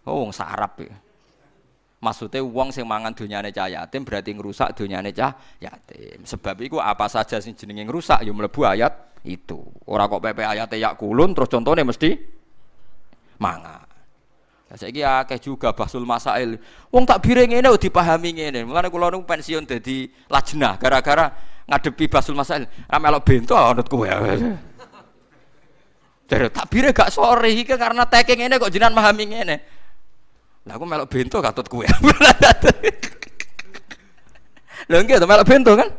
Oh wong sarap e. Maksude wong sing mangan donyane cah yatim berarti ngrusak donyane cah yatim. Sebab iku apa saja sing jenenge ngrusak ya mlebu ayat itu. Ora kok pepe ayate yakulun terus contone mesti mangan. Lah saiki akeh juga bahsul masail. Wong tak bire ngene kok dipahami ngene. Mulane kula niku pensiun dadi lajnah gara-gara ngadepi bahsul masail. Ra melok bento anut kowe. Dari takbire gak sore iki karena teke ngene kok jenengan memahami ngene. Lah aku melok bento katut kowe. Lho nggih to melok bento kan?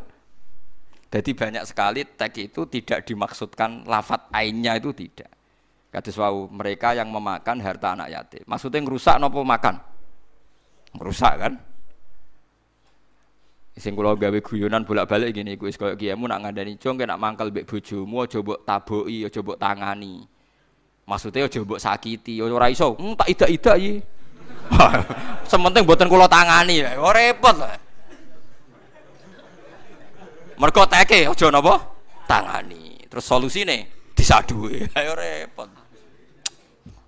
Jadi banyak sekali teks itu tidak dimaksudkan lafadz ainnya itu tidak. Kados wau mereka yang memakan harta anak yatim. Maksudnya ngerusak napa makan? Ngerusak kan? Sing kula gawe guyonan bolak-balik gini iku wis koyo kiaimu nak ngandani jong nak mangkel mbek bojomu aja mbok taboki, aja mbok tangani. Maksudnya aja mbok sakiti, ora iso. Tak idak-idak iki. Sementing mboten kula tangani, ora repot lah. Mergo teke aja napa tangani. Terus solusine disaduhi. Ayo repot.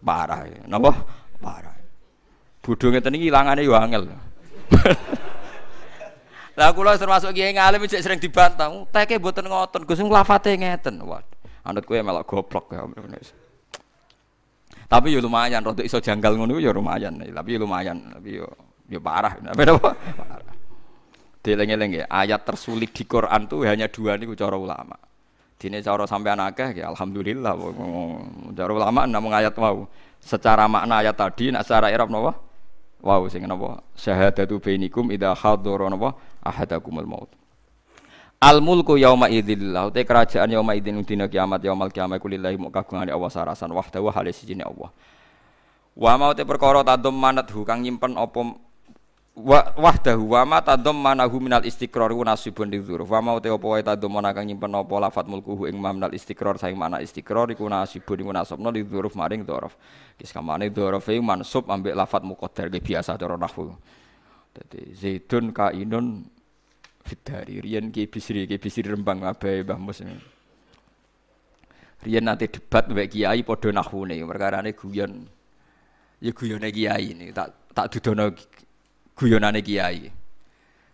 Parah ya. Napa? Parah. Bodho ngeten iki ilangane yo angel. Lah kula termasuk kiai ngalim cek sering dibantah. Teke mboten ngoten, Gus lafate ngeten. Waduh, anut kowe melok goblok ya. Tapi yo lumayan, rada iso janggal ngono yo lumayan. Tapi yo lumayan, tapi yo parah. Tapi napa? Parah. Deleng-eleng ya, ayat tersulit di Quran tuh hanya 2 niku cara ulama. Dene cara sampean akeh ya alhamdulillah. Cara ulama namung ayat wau. Secara makna ayat tadi nek secara i'rab napa? Wau sing napa? Syahadatu bainikum idza hadara napa ahadakumul maut. Al mulku yauma idzillah, te kerajaan yauma idzin dina kiamat yaumal kiamat kulillahi mukagungane Allah sarasan wahdahu hale sijine Allah. Wa mau te perkara tadum manat kang nyimpen apa wahdahu wa ma tadammanahu minal istiqrar wa nasibun lidzuruf wa ma te apa wae tadammana kang nyimpen apa lafat mulkuhu ing minal istiqrar saing makna istiqrar iku nasibun iku nasabna lidzuruf maring dzaraf wis kamane dzaraf e mansub ambek lafat muqaddar ge biasa cara nahwu dadi zaidun kainun fidari riyen ki bisri Rembang abahe Mbah Mus riyen nate debat mbek kiai padha nahwune perkarane guyon ya guyone kiai ini tak dudono guyonane kiai.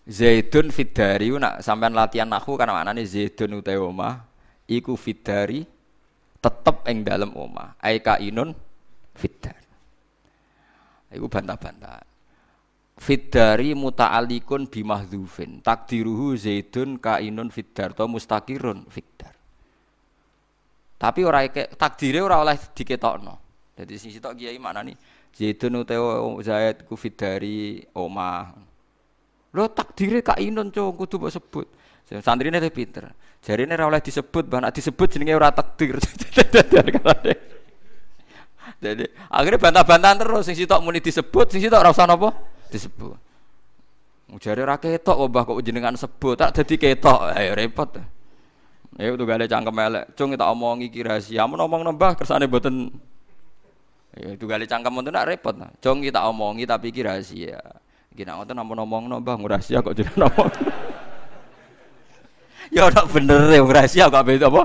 Zaidun fiddari nak sampean latihan nahwu kan maknane zaidun utawa omah iku fiddari tetep ing dalem omah. Ai kainun fiddar. Iku bantah-bantah. Fiddari muta'alliqun bimahdhufin. Takdiruhu zaidun kainun fiddar to mustaqirun fiddar. Tapi ora takdire ora oleh diketokno. Dadi sing sitok kiai maknane Zaidun utawa Zaid ku fiddari omah. Lho takdire kainun cung kudu mbok sebut. Santrine le pinter. Jarine ora oleh disebut, bah nek disebut jenenge ora takdir. Jadi akhirnya bantah-bantahan terus sing sitok muni disebut, sing sitok ora usah napa disebut. Jare ora ketok kok mbah kok jenengan sebut, tak dadi ketok. Ayo repot. Ayo tunggale cangkem elek. Cung tak omongi iki rahasia. Mun omong nembah kersane mboten ya itu kali cangkem itu nak repot nah. Jong kita omongi tapi iki rahasia. Iki nek ngoten ampun omongno Mbah rahasia kok jenengan omong. Ya ora bener ya rahasia kok beda apa?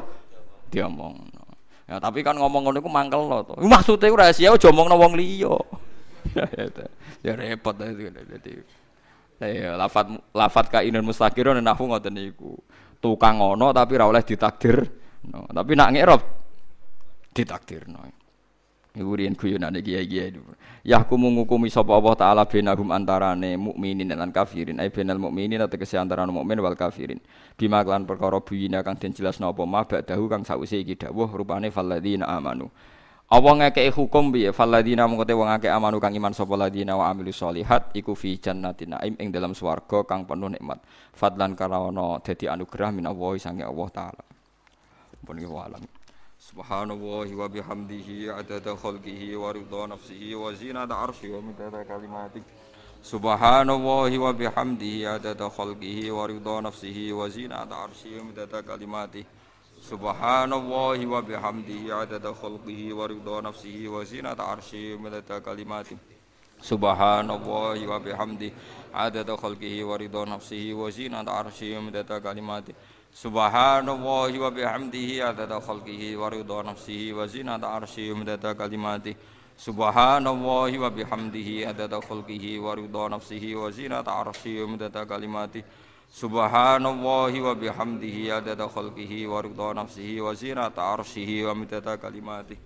Diomongno. Ya tapi kan ngomong ngono iku mangkel to. Maksude rahasia aja omongno wong liya. Ya repot dadi. Ya lafat kainun mustaqirun nahwu ngoten niku. Tukang ngono tapi ora oleh ditakdir. No, tapi nak ngerop ditakdirno. Iku riyen guyonane kiai-kiai. Yahkumu ngukumi sapa Allah taala benahum antarane mukminin lan kafirin. Ai benal mukminin tegese antarane mukmin wal kafirin. Bima lan perkara buyina kang den jelasno apa ma ba'dahu kang sawise iki dawuh rupane falladzina amanu. Allah ngekeki hukum piye falladzina mengkote wong akeh amanu kang iman sapa ladina wa amilus solihat iku fi jannatin naim ing dalam swarga kang penuh nikmat. Fadlan karawana dadi anugerah minallahi sange Allah taala. Pun iki walam. Subhanallahi wa bihamdihi adada khalqihi wa ridha nafsihi wa zinata arsyihi wa midada kalimatihi. Subhanallahi wa bihamdihi adada khalqihi wa ridha nafsihi wa zinata arsyihi wa midada kalimatihi. Subhanallahi wa bihamdihi adada khalqihi wa ridha nafsihi wa zinata arsyihi wa midada kalimatihi. Subhanallahi wa bihamdihi adada khalqihi wa ridha nafsihi wa zinata arsyihi wa midada kalimatihi. Subhanallahi wa bihamdihi adada khalqihi wa ridha nafsihi wa zinata arsyihi wa midada kalimatihi. Subhanallahi wa bihamdihi adada khalqihi wa ridha nafsihi wa zinata arsyihi wa midada kalimatihi. Subhanallahi wa bihamdihi adada khalqihi wa ridha nafsihi wa zinata arsyihi wa midada kalimatihi.